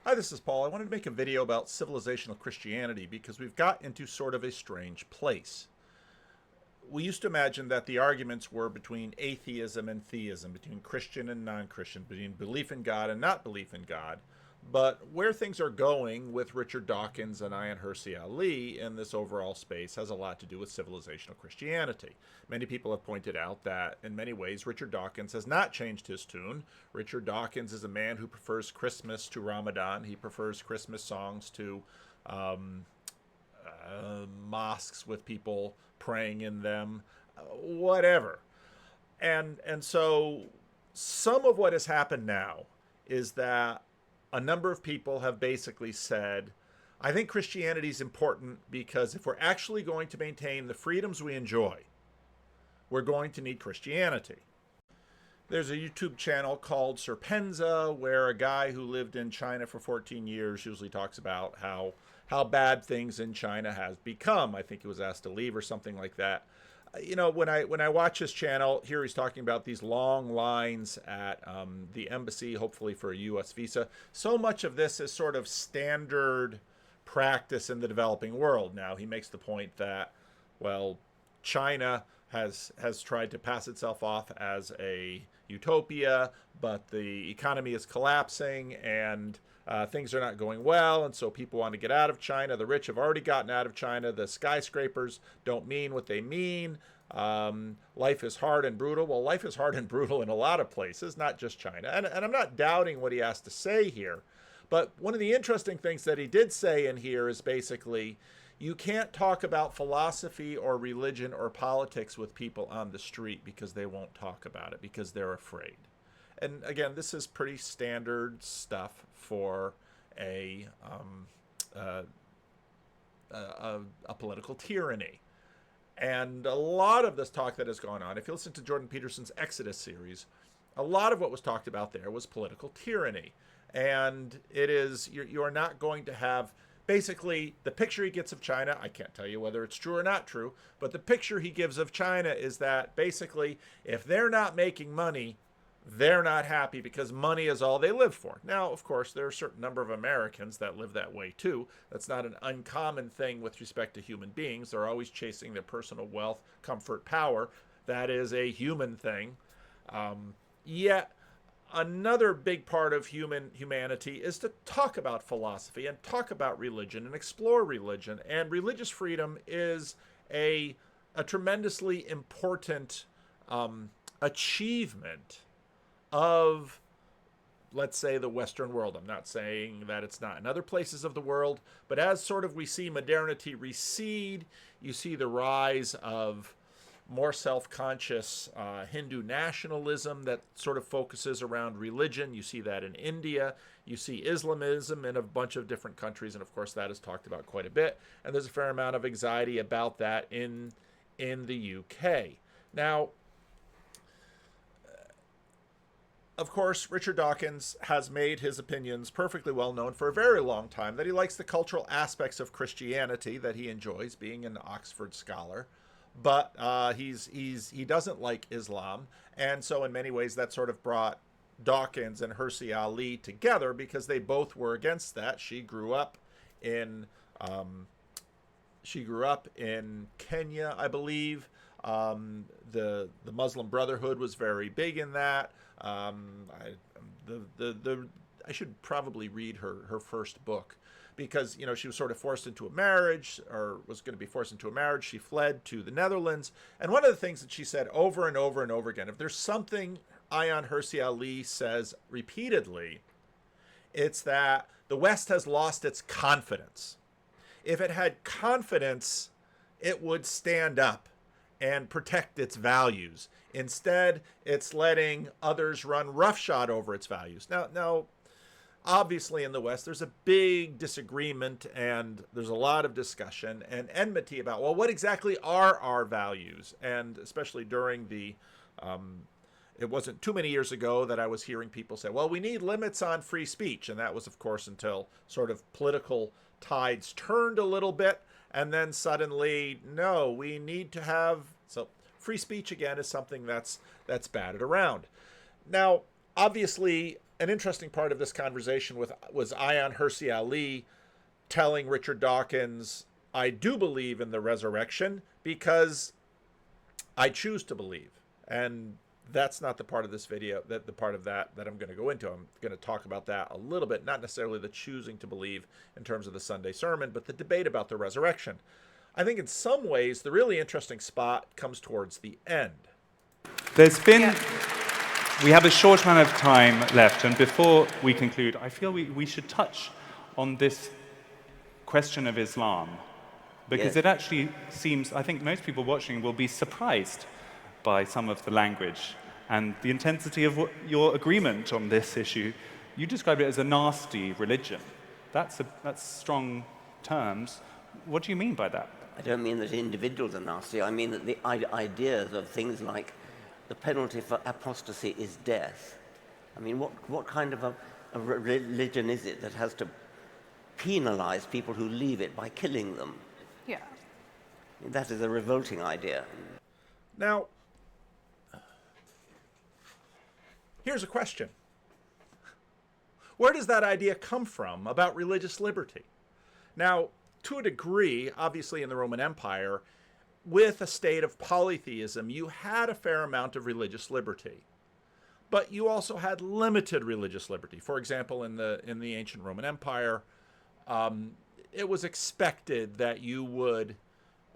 Hi, this is Paul. I wanted to make a video about civilizational Christianity because we've got into sort of a strange place. We used to imagine that the arguments were between atheism and theism, between Christian and non-Christian, between belief in God and not belief in God. But where things are going with Richard Dawkins and Ayaan Hirsi Ali in this overall space has a lot to do with civilizational Christianity. Many people have pointed out that in many ways Richard Dawkins has not changed his tune. Richard Dawkins is a man who prefers Christmas to Ramadan. He prefers Christmas songs to mosques with people praying in them, whatever. And so some of what has happened now is that a number of people have basically said, I think Christianity is important because if we're actually going to maintain the freedoms we enjoy, we're going to need Christianity. There's a YouTube channel called Serpenza where a guy who lived in China for 14 years usually talks about how bad things in China has become. I think he was asked to leave or something like that. When I watch his channel, here he's talking about these long lines at the embassy, hopefully for a U.S. visa. So much of this is sort of standard practice in the developing world. Now, he makes the point that, well, China has tried to pass itself off as a utopia, but the economy is collapsing and things are not going well, and so people want to get out of China. The rich have already gotten out of China. The skyscrapers don't mean what they mean. Life is hard and brutal. Well, life is hard and brutal in a lot of places, not just China. And I'm not doubting what he has to say here. But one of the interesting things that he did say in here is basically, you can't talk about philosophy or religion or politics with people on the street because they won't talk about it, because they're afraid. And again, this is pretty standard stuff for a political tyranny. And a lot of this talk that has gone on, if you listen to Jordan Peterson's Exodus series, a lot of what was talked about there was political tyranny. And it is, you are not going to have, basically, the picture he gets of China, I can't tell you whether it's true or not true, but the picture he gives of China is that basically, if they're not making money, they're not happy because money is all they live for. Now, of course, there are a certain number of Americans that live that way too. That's not an uncommon thing with respect to human beings. They're always chasing their personal wealth, comfort, power. That is a human thing. Yet, another big part of humanity is to talk about philosophy and talk about religion and explore religion. And religious freedom is a tremendously important achievement of, let's say, the Western world. I'm not saying that it's not in other places of the world, but as sort of we see modernity recede, you see the rise of more self-conscious Hindu nationalism that sort of focuses around religion. You see that in India. You see Islamism in a bunch of different countries, and of course that is talked about quite a bit. And there's a fair amount of anxiety about that in the UK. Now, of course, Richard Dawkins has made his opinions perfectly well known for a very long time, that he likes the cultural aspects of Christianity, that he enjoys being an Oxford scholar. But he doesn't like Islam, and so in many ways that sort of brought Dawkins and Hirsi Ali together because they both were against that. She grew up in Kenya, I believe. The Muslim Brotherhood was very big in that. I should probably read her first book, because she was sort of forced into a marriage, or was going to be forced into a marriage. She fled to the Netherlands, and one of the things that she said over and over and over again, if there's something Ayaan Hirsi Ali says repeatedly, it's that the West has lost its confidence. If it had confidence, it would stand up and protect its values. Instead, it's letting others run roughshod over its values. Now, obviously in the West, there's a big disagreement and there's a lot of discussion and enmity about, well, what exactly are our values? And especially during it wasn't too many years ago that I was hearing people say, well, we need limits on free speech. And that was, of course, until sort of political tides turned a little bit. And then suddenly, no, we need to have, so free speech again is something that's batted around. Now, obviously, an interesting part of this conversation was Ayaan Hirsi Ali telling Richard Dawkins, I do believe in the resurrection because I choose to believe. And that's not the part of this video, the part of that I'm going to go into. I'm going to talk about that a little bit, not necessarily the choosing to believe in terms of the Sunday sermon, but the debate about the resurrection. I think in some ways, the really interesting spot comes towards the end. We have a short amount of time left, and before we conclude, I feel we should touch on this question of Islam, because it actually seems, I think most people watching will be surprised by some of the language and the intensity of your agreement on this issue. You described it as a nasty religion. That's strong terms. What do you mean by that? I don't mean that individuals are nasty. I mean that the ideas of things like the penalty for apostasy is death. I mean, what kind of a religion is it that has to penalize people who leave it by killing them? Yeah. That is a revolting idea. Now, here's a question. Where does that idea come from about religious liberty? Now, to a degree, obviously in the Roman Empire, with a state of polytheism, you had a fair amount of religious liberty. But you also had limited religious liberty. For example, in the ancient Roman Empire, it was expected that you would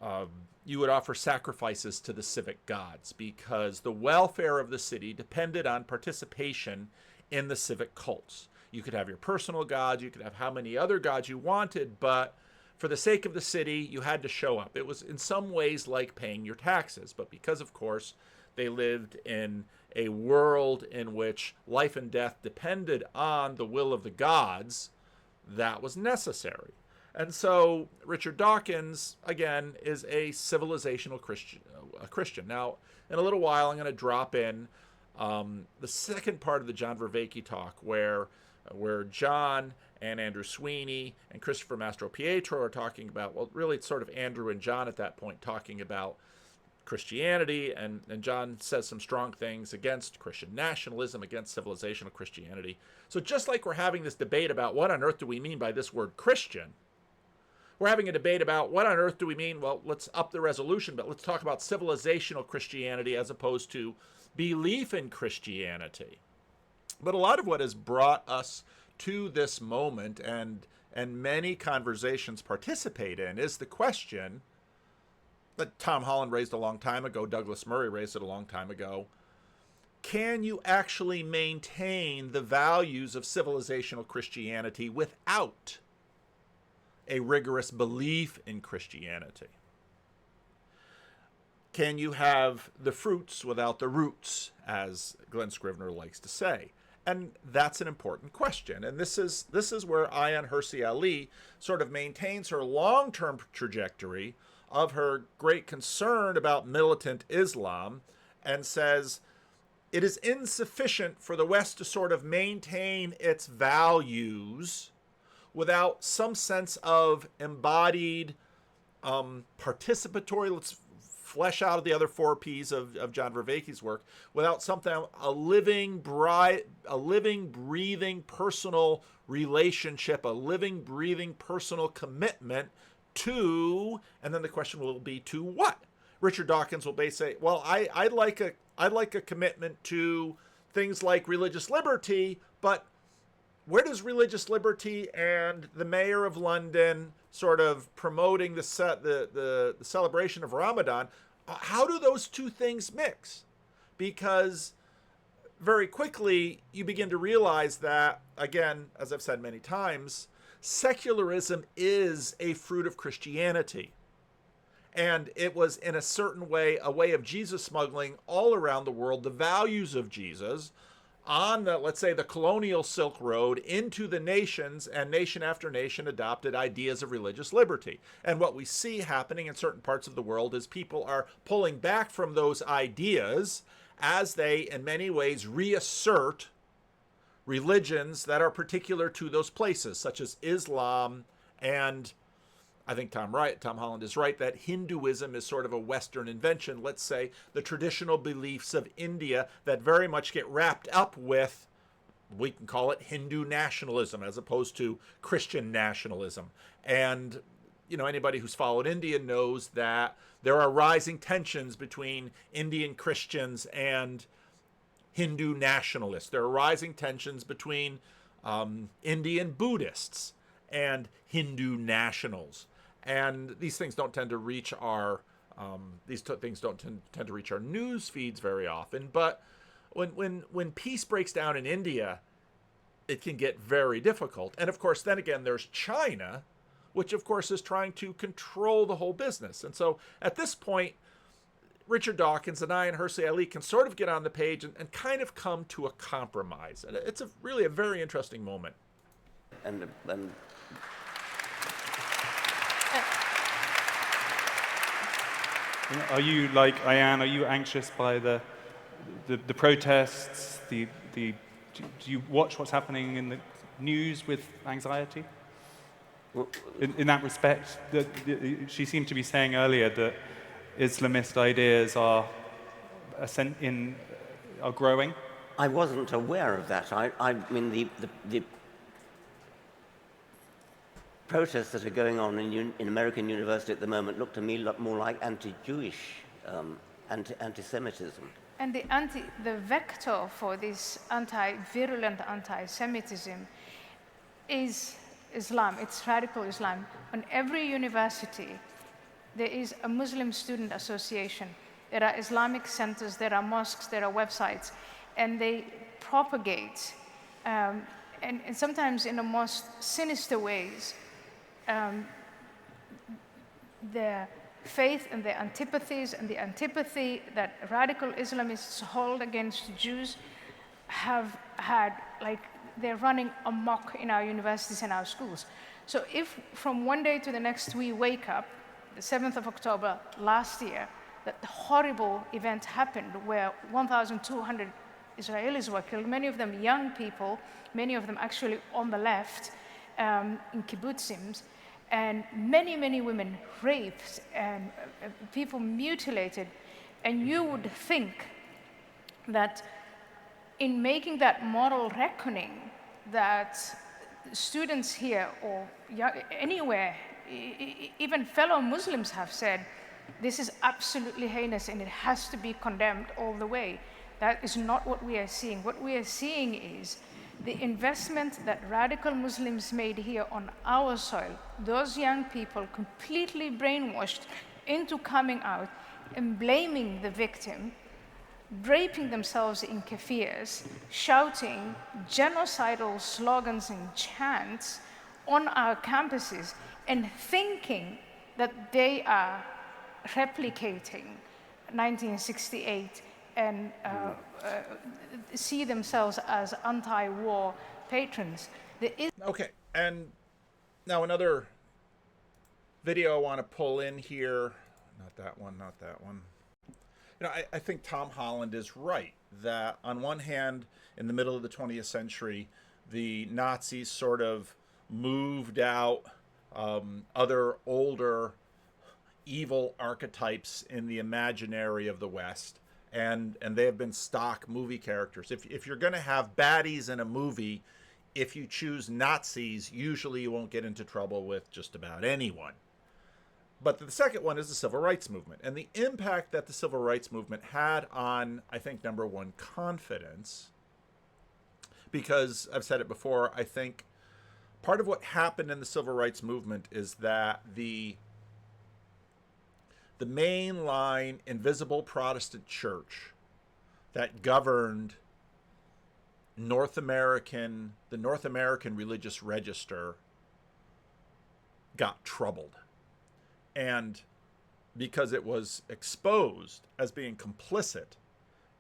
offer sacrifices to the civic gods because the welfare of the city depended on participation in the civic cults. You could have your personal gods, you could have how many other gods you wanted, but for the sake of the city, you had to show up. It was in some ways like paying your taxes, but because, of course, they lived in a world in which life and death depended on the will of the gods, that was necessary. And so Richard Dawkins, again, is a civilizational Christian. Now, in a little while, I'm going to drop in the second part of the John Vervaeke talk, where John and Andrew Sweeney and Christopher Mastropietro are talking about, well, really it's sort of Andrew and John at that point talking about Christianity, and John says some strong things against Christian nationalism, against civilizational Christianity. So just like we're having this debate about what on earth do we mean by this word Christian, we're having a debate about what on earth do we mean, well, let's up the resolution, but let's talk about civilizational Christianity as opposed to belief in Christianity. But a lot of what has brought us to this moment and many conversations participate in is the question that Tom Holland raised a long time ago, Douglas Murray raised it a long time ago. Can you actually maintain the values of civilizational Christianity without a rigorous belief in Christianity? Can you have the fruits without the roots, as Glenn Scrivener likes to say? And that's an important question. And this is where Ayaan Hirsi Ali sort of maintains her long-term trajectory of her great concern about militant Islam and says it is insufficient for the West to sort of maintain its values without some sense of embodied participatory, let's flesh out the other four P's of John Vervaeke's work, without something, a living, breathing personal relationship, a living, breathing personal commitment to, and then the question will be to what? Richard Dawkins will basically say, well, I'd like a commitment to things like religious liberty, but where does religious liberty and the mayor of London sort of promoting the celebration of Ramadan, how do those two things mix? Because very quickly you begin to realize that, again, as I've said many times, secularism is a fruit of Christianity. And it was in a certain way, a way of Jesus smuggling all around the world the values of Jesus on the, let's say, the colonial Silk Road into the nations, and nation after nation adopted ideas of religious liberty. And what we see happening in certain parts of the world is people are pulling back from those ideas as they, in many ways, reassert religions that are particular to those places, such as Islam, and I think Tom Holland is right that Hinduism is sort of a Western invention. Let's say the traditional beliefs of India that very much get wrapped up with we can call it Hindu nationalism as opposed to Christian nationalism. And, you know, anybody who's followed India knows that there are rising tensions between Indian Christians and Hindu nationalists. There are rising tensions between Indian Buddhists and Hindu nationals. And these things don't tend to reach our things don't tend to reach our news feeds very often. But when peace breaks down in India, it can get very difficult. And of course, then again, there's China, which of course is trying to control the whole business. And so at this point, Richard Dawkins and Ayaan Hirsi Ali can sort of get on the page and kind of come to a compromise. And it's really a very interesting moment. And Are you, like Ayaan, are you anxious by the protests? Do you watch what's happening in the news with anxiety? In that respect, she seemed to be saying earlier that Islamist ideas are growing. I wasn't aware of that. I mean, the protests that are going on in American university at the moment look to me more like anti-Jewish, anti-Semitism. And the vector for this virulent anti-Semitism is Islam. It's radical Islam. On every university, there is a Muslim student association. There are Islamic centers, there are mosques, there are websites, and they propagate, and sometimes in the most sinister ways, their faith and their antipathies, and the antipathy that radical Islamists hold against Jews have had, like, they're running amok in our universities and our schools. So if from one day to the next we wake up, the 7th of October last year, that horrible event happened where 1,200 Israelis were killed, many of them young people, many of them actually on the left, in kibbutzim, and many, many women raped and people mutilated. And you would think that in making that moral reckoning, that students here or anywhere, even fellow Muslims have said, this is absolutely heinous and it has to be condemned all the way. That is not what we are seeing. What we are seeing is the investment that radical Muslims made here on our soil, those young people completely brainwashed into coming out and blaming the victim, draping themselves in kafirs, shouting genocidal slogans and chants on our campuses, and thinking that they are replicating 1968 and see themselves as anti-war patrons. Okay, and now another video I want to pull in here. Not that one, not that one. You know, I think Tom Holland is right that on one hand, in the middle of the 20th century, the Nazis sort of moved out other older evil archetypes in the imaginary of the West, and they have been stock movie characters. If you're going to have baddies in a movie, if you choose Nazis, usually you won't get into trouble with just about anyone. But the second one is the civil rights movement, and the impact that the civil rights movement had on, I think, number one, confidence. Because I've said it before, I think part of what happened in the civil rights movement is that the mainline invisible Protestant church that governed the North American religious register got troubled. And because it was exposed as being complicit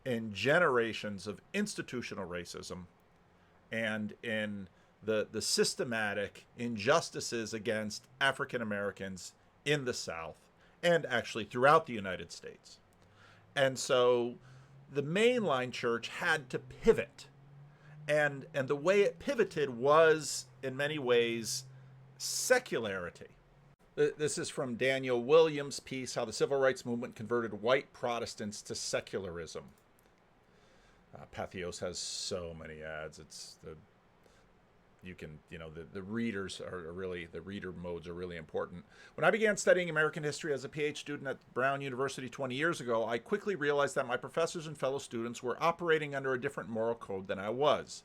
in generations of institutional racism and in the systematic injustices against African Americans in the South and actually throughout the United States. And so the mainline church had to pivot. And the way it pivoted was, in many ways, secularity. This is from Daniel Williams' piece, How the Civil Rights Movement Converted White Protestants to Secularism. Patheos has so many ads. It's the you can, the readers are really, the reader modes are really important. When I began studying American history as a PhD student at Brown University 20 years ago, I quickly realized that my professors and fellow students were operating under a different moral code than I was.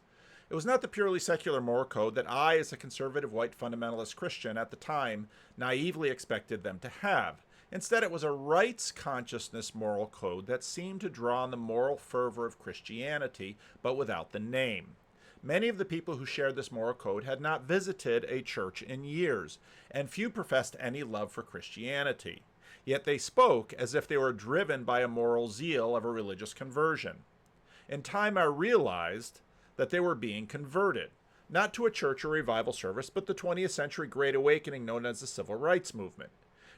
It was not the purely secular moral code that I, as a conservative white fundamentalist Christian at the time, naively expected them to have. Instead, it was a rights consciousness moral code that seemed to draw on the moral fervor of Christianity, but without the name. Many of the people who shared this moral code had not visited a church in years, and few professed any love for Christianity. Yet they spoke as if they were driven by a moral zeal of a religious conversion. In time, I realized that they were being converted, not to a church or revival service, but the 20th century Great Awakening known as the Civil Rights Movement.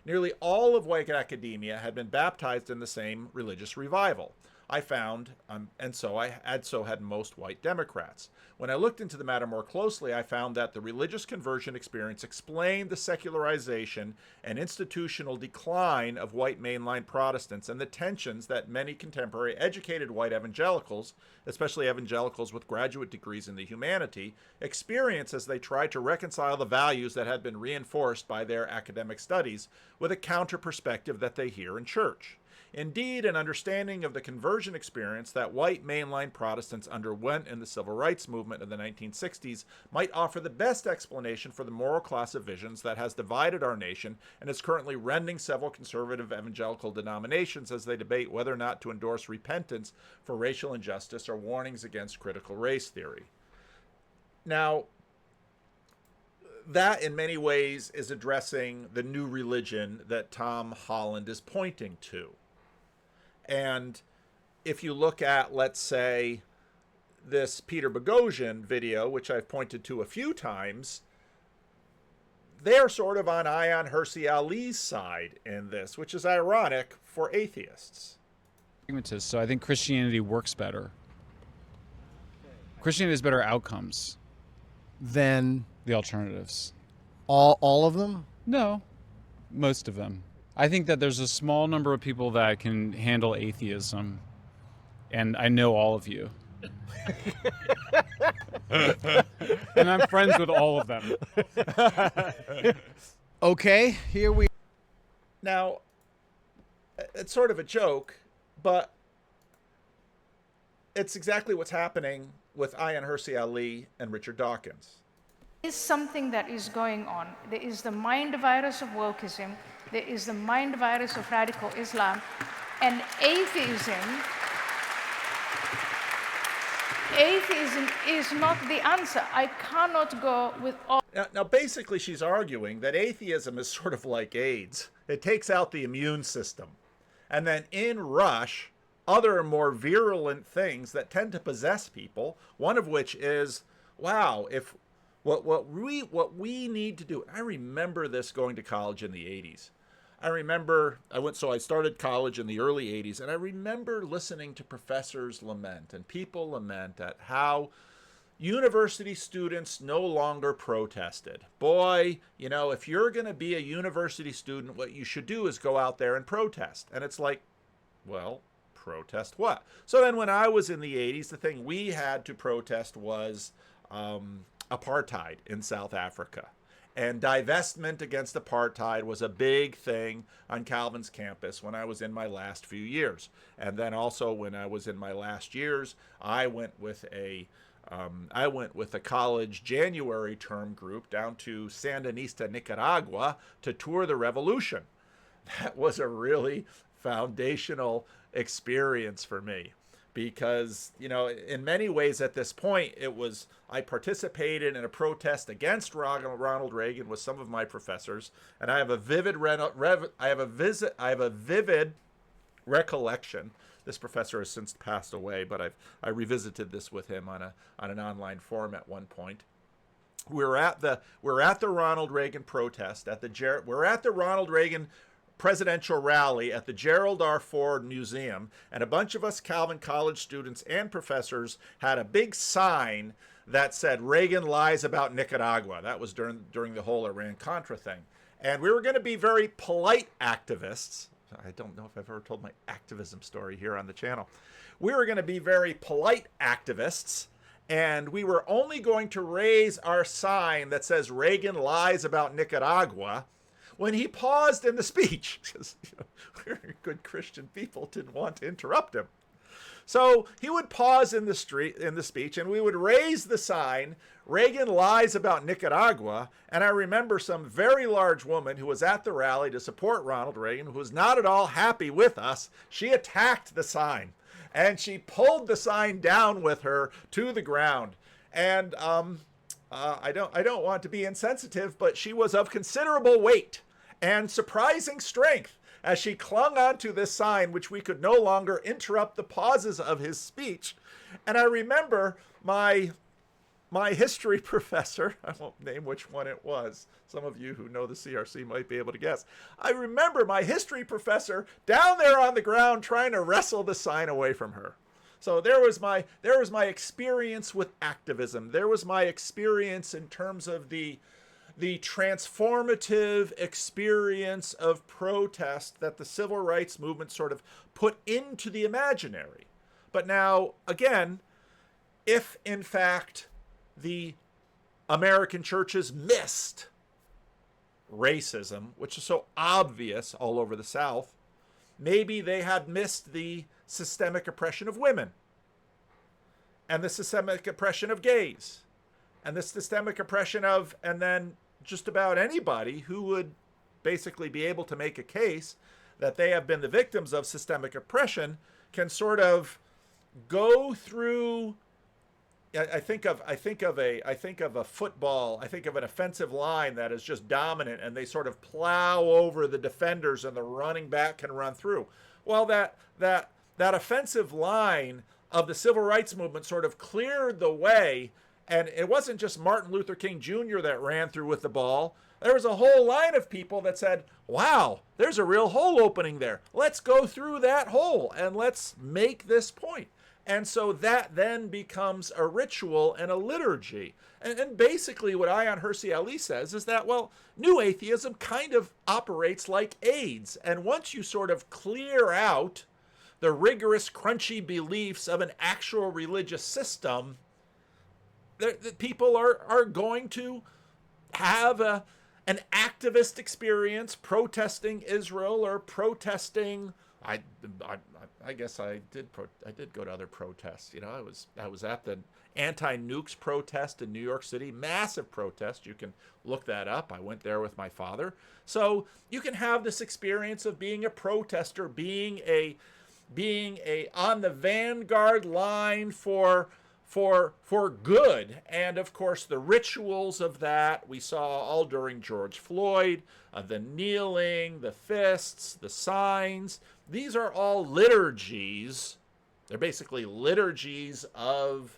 Nearly all of white academia had been baptized in the same religious revival. I found, and so had most white Democrats. When I looked into the matter more closely, I found that the religious conversion experience explained the secularization and institutional decline of white mainline Protestants and the tensions that many contemporary educated white evangelicals, especially evangelicals with graduate degrees in the humanity, experience as they try to reconcile the values that had been reinforced by their academic studies with a counter perspective that they hear in church. Indeed, an understanding of the conversion experience that white mainline Protestants underwent in the civil rights movement of the 1960s might offer the best explanation for the moral class of visions that has divided our nation and is currently rending several conservative evangelical denominations as they debate whether or not to endorse repentance for racial injustice or warnings against critical race theory. Now, that in many ways is addressing the new religion that Tom Holland is pointing to. And if you look at, let's say, this Peter Boghossian video, which I've pointed to a few times, they're sort of on Ayaan Hirsi Ali's side in this, which is ironic for atheists. So I think Christianity works better. Christianity has better outcomes Then the alternatives. all of them? No, most of them. I think that there's a small number of people that can handle atheism, and I know all of you. And I'm friends with all of them. Okay, here we Now, it's sort of a joke, but it's exactly what's happening with Ayaan Hirsi Ali and Richard Dawkins. Is something that is going on. There is the mind virus of wokeism, there is the mind virus of radical Islam, and atheism is not the answer. I cannot go with all. Now, basically, she's arguing that atheism is sort of like AIDS. It takes out the immune system. And then in rush, other more virulent things that tend to possess people, one of which is, wow, if what we need to do. I remember this going to college in the 80s. I started college in the early 80s, and I remember listening to professors lament and people lament at how university students no longer protested. Boy, if you're going to be a university student, what you should do is go out there and protest. And it's like, well, protest what? So then when I was in the 80s, the thing we had to protest was apartheid in South Africa. And divestment against apartheid was a big thing on Calvin's campus when I was in my last few years. And then also when I was in my last years, I went with a college January term group down to Sandinista, Nicaragua to tour the revolution. That was a really foundational experience for me. Because, in many ways at this point, I participated in a protest against Ronald Reagan with some of my professors, and I have a vivid recollection. This professor has since passed away, but I revisited this with him on an online forum at one point. We're at the Ronald Reagan protest we're at the Ronald Reagan presidential rally at the Gerald R. Ford Museum, and a bunch of us Calvin College students and professors had a big sign that said Reagan lies about Nicaragua. That was during the whole Iran-Contra thing. And we were going to be very polite activists, I don't know if I've ever told my activism story here on the channel. We were going to be very polite activists, and we were only going to raise our sign that says Reagan lies about Nicaragua when he paused in the speech, because we're good Christian people, didn't want to interrupt him. So he would pause in the speech, and we would raise the sign, Reagan lies about Nicaragua. And I remember some very large woman who was at the rally to support Ronald Reagan, who was not at all happy with us. She attacked the sign, and she pulled the sign down with her to the ground. And I don't want to be insensitive, but she was of considerable weight and surprising strength as she clung onto this sign, which we could no longer interrupt the pauses of his speech. And I remember my history professor, I won't name which one it was. Some of you who know the CRC might be able to guess. I remember my history professor down there on the ground trying to wrestle the sign away from her. So there was my experience with activism. There was my experience in terms of the transformative experience of protest that the civil rights movement sort of put into the imaginary. But now, again, if in fact the American churches missed racism, which is so obvious all over the South, maybe they had missed the systemic oppression of women, and the systemic oppression of gays, and the systemic oppression of, and then just about anybody who would basically be able to make a case that they have been the victims of systemic oppression can sort of go through. I think of a football. I think of an offensive line that is just dominant, and they sort of plow over the defenders, and the running back can run through. Well, that offensive line of the civil rights movement sort of cleared the way. And it wasn't just Martin Luther King Jr. that ran through with the ball. There was a whole line of people that said, wow, there's a real hole opening there. Let's go through that hole and let's make this point. And so that then becomes a ritual and a liturgy. And basically what Ayaan Hirsi Ali says is that, well, new atheism kind of operates like AIDS. And once you sort of clear out the rigorous, crunchy beliefs of an actual religious system, the people are going to have an activist experience protesting Israel or protesting. I guess I did go to other protests. You know, I was at the anti-nukes protest in New York City, massive protest. You can look that up. I went there with my father. So you can have this experience of being a protester, being a on the vanguard line for good. And of course the rituals of that we saw all during George Floyd, the kneeling, the fists, the signs. These are all liturgies. They're basically liturgies of,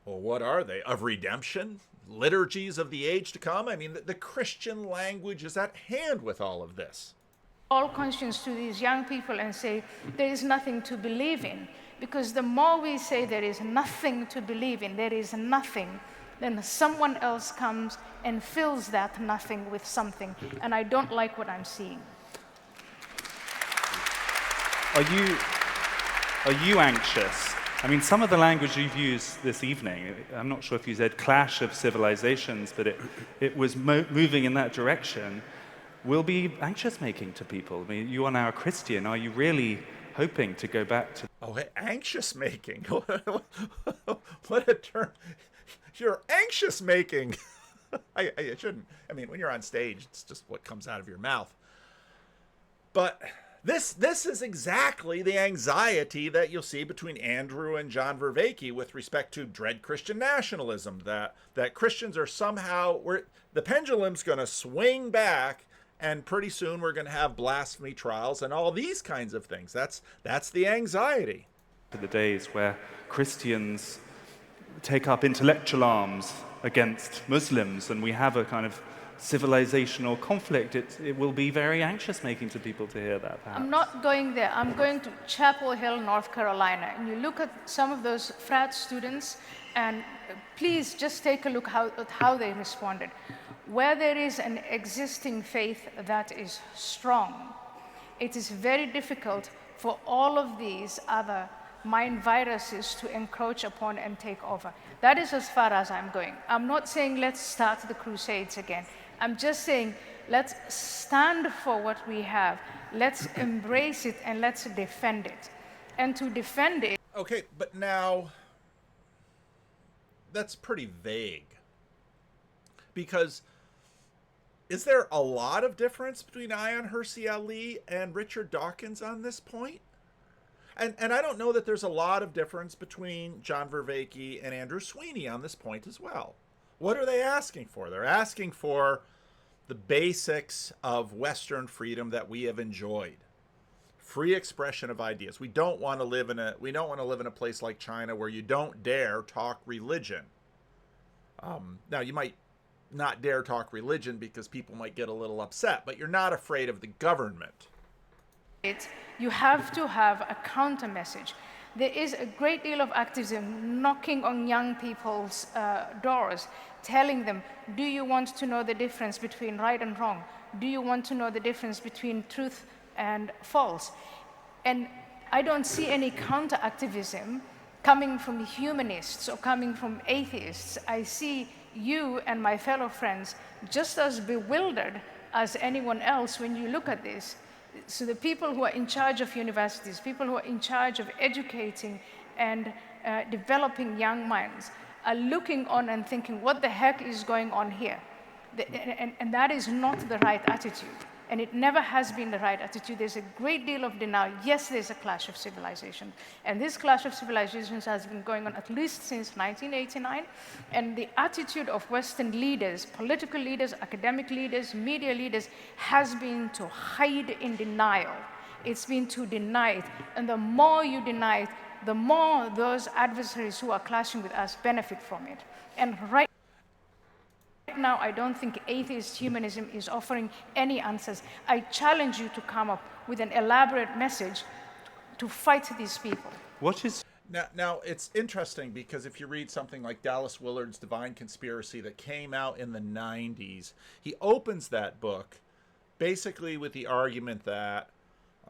well, what are they? Of redemption, liturgies of the age to come. I mean, the Christian language is at hand with all of this. All conscience to these young people and say there is nothing to believe in. Because the more we say there is nothing to believe in, there is nothing, then someone else comes and fills that nothing with something. And I don't like what I'm seeing. Are you anxious? I mean, some of the language you've used this evening, I'm not sure if you said clash of civilizations, but it was moving in that direction, will be anxious-making to people. I mean, you are now a Christian. Are you really hoping to go back to... Oh, anxious-making. What a term. You're anxious-making. I shouldn't. I mean, when you're on stage, it's just what comes out of your mouth. But this is exactly the anxiety that you'll see between Andrew and John Vervaeke with respect to dread Christian nationalism, that Christians are somehow... the pendulum's going to swing back, and pretty soon we're going to have blasphemy trials and all these kinds of things. That's the anxiety. The days where Christians take up intellectual arms against Muslims and we have a kind of civilizational conflict, it will be very anxious-making to people to hear that, perhaps. I'm not going there. I'm going to Chapel Hill, North Carolina. And you look at some of those frat students, And please just take a look at how they responded. Where there is an existing faith that is strong, it is very difficult for all of these other mind viruses to encroach upon and take over. That is as far as I'm going. I'm not saying let's start the crusades again. I'm just saying let's stand for what we have. Let's embrace it and let's defend it. And to defend it. Okay, but now that's pretty vague. Because is there a lot of difference between Ayaan Hirsi Ali and Richard Dawkins on this point? And I don't know that there's a lot of difference between John Vervaeke and Andrew Sweeney on this point as well. What are they asking for? They're asking for the basics of Western freedom that we have enjoyed. Free expression of ideas. We don't want to live in a place like China where you don't dare talk religion. Now you might not dare talk religion because people might get a little upset, but you're not afraid of the government. You have to have a counter message. There is a great deal of activism knocking on young people's doors, telling them, do you want to know the difference between right and wrong? Do you want to know the difference between truth and false? And I don't see any counter activism coming from humanists or coming from atheists. I see you and my fellow friends just as bewildered as anyone else when you look at this. So the people who are in charge of universities, people who are in charge of educating and developing young minds are looking on and thinking, what the heck is going on here? And that is not the right attitude. And it never has been the right attitude. There's a great deal of denial. Yes, there's a clash of civilization. And this clash of civilizations has been going on at least since 1989. And the attitude of Western leaders, political leaders, academic leaders, media leaders, has been to hide in denial. It's been to deny it. And the more you deny it, the more those adversaries who are clashing with us benefit from it. And right now, I don't think atheist humanism is offering any answers. I challenge you to come up with an elaborate message to fight these people. What is... Now, it's interesting because if you read something like Dallas Willard's Divine Conspiracy that came out in the 90s, he opens that book basically with the argument that,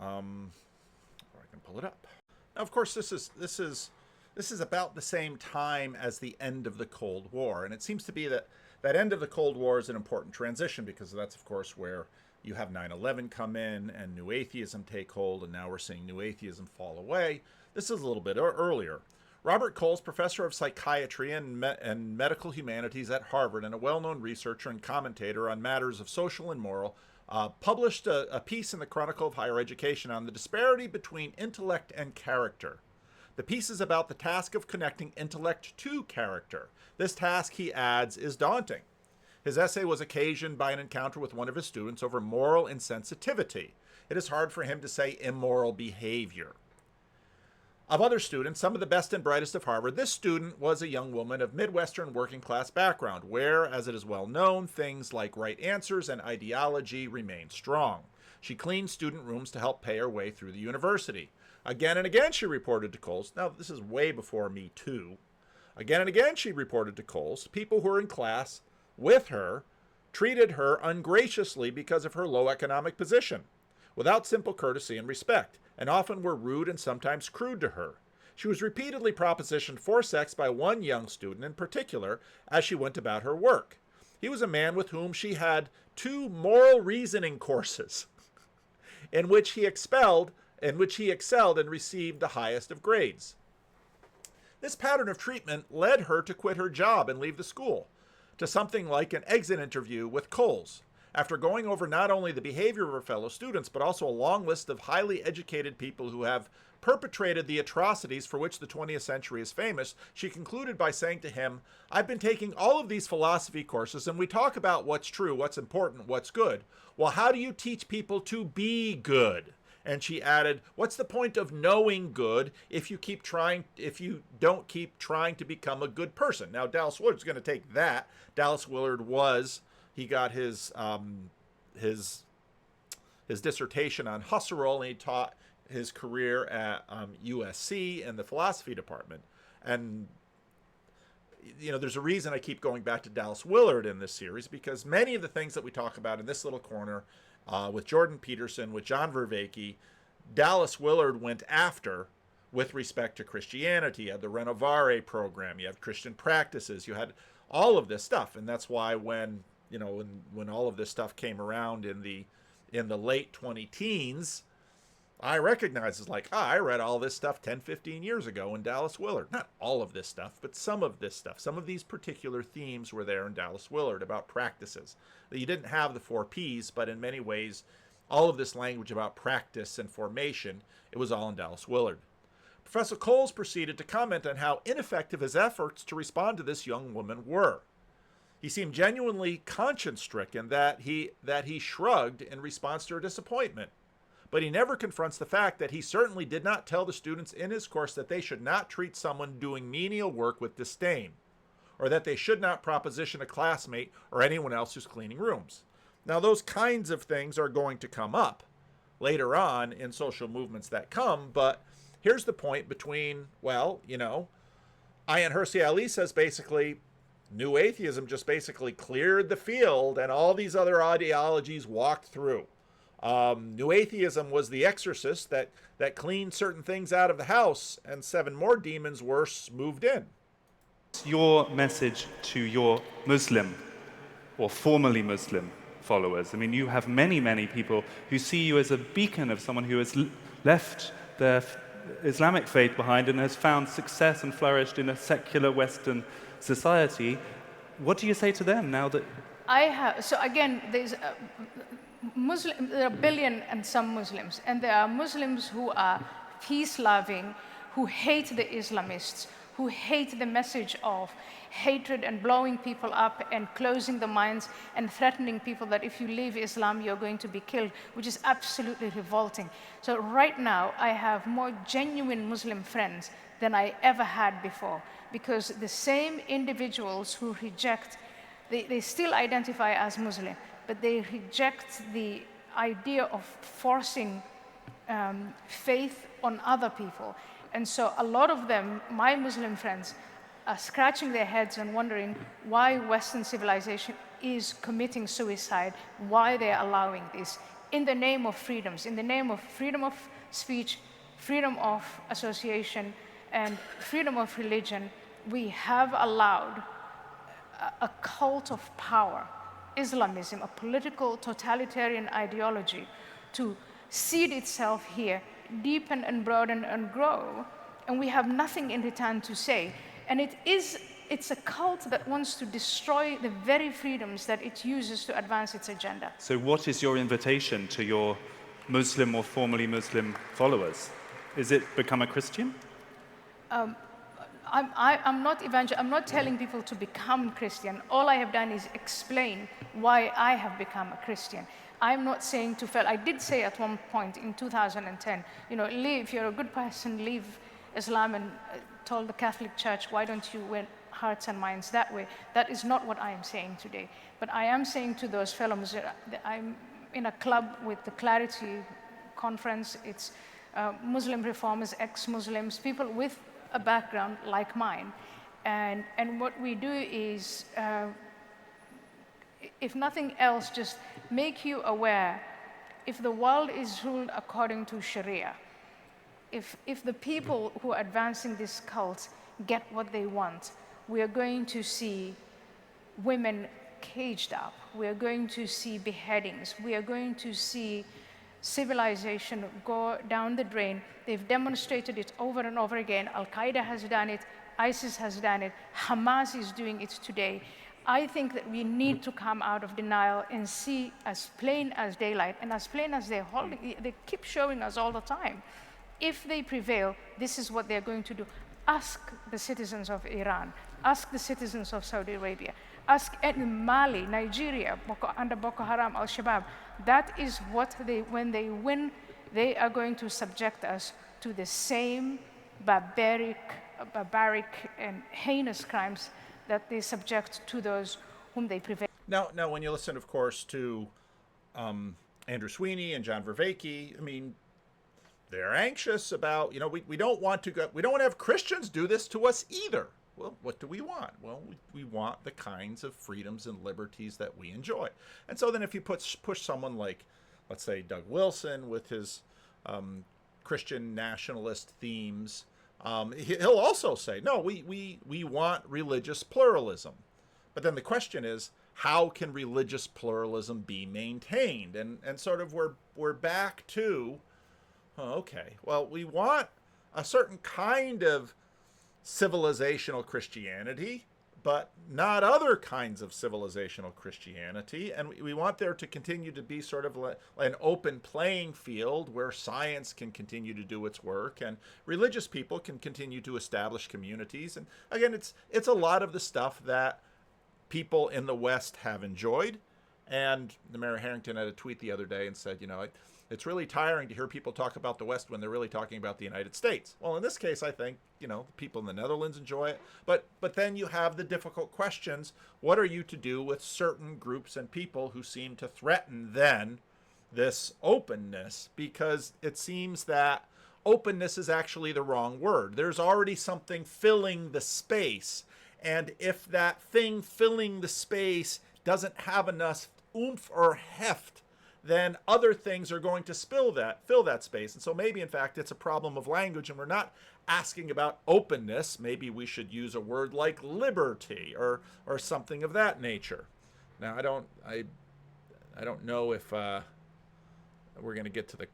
I can pull it up. Now, of course, this is about the same time as the end of the Cold War, and it seems to be that end of the Cold War is an important transition because that's, of course, where you have 9/11 come in and new atheism take hold, and now we're seeing new atheism fall away. This is a little bit earlier. Robert Coles, professor of psychiatry and medical humanities at Harvard and a well-known researcher and commentator on matters of social and moral, published a piece in the Chronicle of Higher Education on the disparity between intellect and character. The piece is about the task of connecting intellect to character. This task, he adds, is daunting. His essay was occasioned by an encounter with one of his students over moral insensitivity. It is hard for him to say immoral behavior. Of other students, some of the best and brightest of Harvard, this student was a young woman of Midwestern working class background, where, as it is well known, things like right answers and ideology remain strong. She cleaned student rooms to help pay her way through the university. Again and again, she reported to Coles. Now, this is way before Me Too. Again and again, she reported to Coles, people who were in class with her treated her ungraciously because of her low economic position, without simple courtesy and respect, and often were rude and sometimes crude to her. She was repeatedly propositioned for sex by one young student in particular as she went about her work. He was a man with whom she had 2 moral reasoning courses, in which he excelled and received the highest of grades. This pattern of treatment led her to quit her job and leave the school, to something like an exit interview with Coles. After going over not only the behavior of her fellow students, but also a long list of highly educated people who have perpetrated the atrocities for which the 20th century is famous, she concluded by saying to him, "I've been taking all of these philosophy courses, and we talk about what's true, what's important, what's good. Well, how do you teach people to be good?" And she added, "What's the point of knowing good if you don't keep trying to become a good person?" Now, Dallas Willard's going to take that. Dallas Willard he got his dissertation on Husserl, and he taught his career at USC in the philosophy department. And there's a reason I keep going back to Dallas Willard in this series, because many of the things that we talk about in this little corner with Jordan Peterson, with John Vervaeke, Dallas Willard went after with respect to Christianity. You had the Renovare program, you had Christian practices, you had all of this stuff. And that's why when all of this stuff came around in the late 20-teens, I recognize it's like, I read all this stuff 10, 15 years ago in Dallas Willard. Not all of this stuff, but some of this stuff. Some of these particular themes were there in Dallas Willard about practices. That you didn't have the 4 Ps, but in many ways, all of this language about practice and formation, it was all in Dallas Willard. Professor Coles proceeded to comment on how ineffective his efforts to respond to this young woman were. He seemed genuinely conscience-stricken that he shrugged in response to her disappointment. But he never confronts the fact that he certainly did not tell the students in his course that they should not treat someone doing menial work with disdain, or that they should not proposition a classmate or anyone else who's cleaning rooms. Now, those kinds of things are going to come up later on in social movements that come, but here's the point between, Ayaan Hirsi Ali says basically, New Atheism just basically cleared the field and all these other ideologies walked through. New Atheism was the exorcist that cleaned certain things out of the house, and 7 more demons worse moved in. Your message to your Muslim or formerly Muslim followers. I mean, you have many, many people who see you as a beacon of someone who has left their Islamic faith behind and has found success and flourished in a secular Western society. What do you say to them now that... So again, there are a billion and some Muslims, and there are Muslims who are peace-loving, who hate the Islamists, who hate the message of hatred and blowing people up and closing the minds and threatening people that if you leave Islam, you're going to be killed, which is absolutely revolting. So right now, I have more genuine Muslim friends than I ever had before, because the same individuals who reject, they still identify as Muslim, but they reject the idea of forcing faith on other people. And so a lot of them, my Muslim friends, are scratching their heads and wondering why Western civilization is committing suicide, why they're allowing this, in the name of freedoms, in the name of freedom of speech, freedom of association, and freedom of religion. We have allowed a cult of power, Islamism, a political totalitarian ideology, to seed itself here, deepen and broaden and grow, and we have nothing in return to say. And it's a cult that wants to destroy the very freedoms that it uses to advance its agenda. So what is your invitation to your Muslim or formerly Muslim followers? Is it become a Christian? I'm not telling people to become Christian. All I have done is explain why I have become a Christian. I'm not saying to fail. I did say at one point in 2010, if you're a good person, leave Islam, and told the Catholic Church, why don't you win hearts and minds that way? That is not what I am saying today. But I am saying to those fellow Muslims, I'm in a club with the Clarity Conference. It's Muslim reformers, ex-Muslims, people with a background like mine. And what we do is, if nothing else, just make you aware, if the world is ruled according to Sharia, if the people who are advancing this cult get what they want, we are going to see women caged up. We are going to see beheadings. We are going to see civilization go down the drain. They've demonstrated it over and over again. Al-Qaeda has done it. ISIS has done it. Hamas is doing it today. I think that we need to come out of denial and see as plain as daylight, and as plain as they keep showing us all the time. If they prevail, this is what they're going to do. Ask the citizens of Iran, ask the citizens of Saudi Arabia, ask Mali, Nigeria, under Boko Haram, Al-Shabaab. That is what when they win, they are going to subject us to the same barbaric and heinous crimes that they subject to those whom they prevail. Now, when you listen, of course, to Andrew Sweeney and John Vervaeke, I mean, they're anxious about, we don't want to have Christians do this to us either. Well, what do we want? Well, we want the kinds of freedoms and liberties that we enjoy. And so then if you push someone like, let's say, Doug Wilson with his Christian nationalist themes, he'll also say, no, we want religious pluralism. But then the question is, how can religious pluralism be maintained? And sort of we're back to, okay, well, we want a certain kind of civilizational Christianity, but not other kinds of civilizational Christianity. And we want there to continue to be sort of an open playing field where science can continue to do its work and religious people can continue to establish communities. And again, it's a lot of the stuff that people in the West have enjoyed. And the Mayor Harrington had a tweet the other day and said, it's really tiring to hear people talk about the West when they're really talking about the United States. Well, in this case, I think, people in the Netherlands enjoy it. But then you have the difficult questions. What are you to do with certain groups and people who seem to threaten then this openness? Because it seems that openness is actually the wrong word. There's already something filling the space. And if that thing filling the space doesn't have enough oomph or heft, then other things are going to fill that space. And so maybe, in fact, it's a problem of language, and we're not asking about openness. Maybe we should use a word like liberty or something of that nature. Now, I don't know if we're going to get to the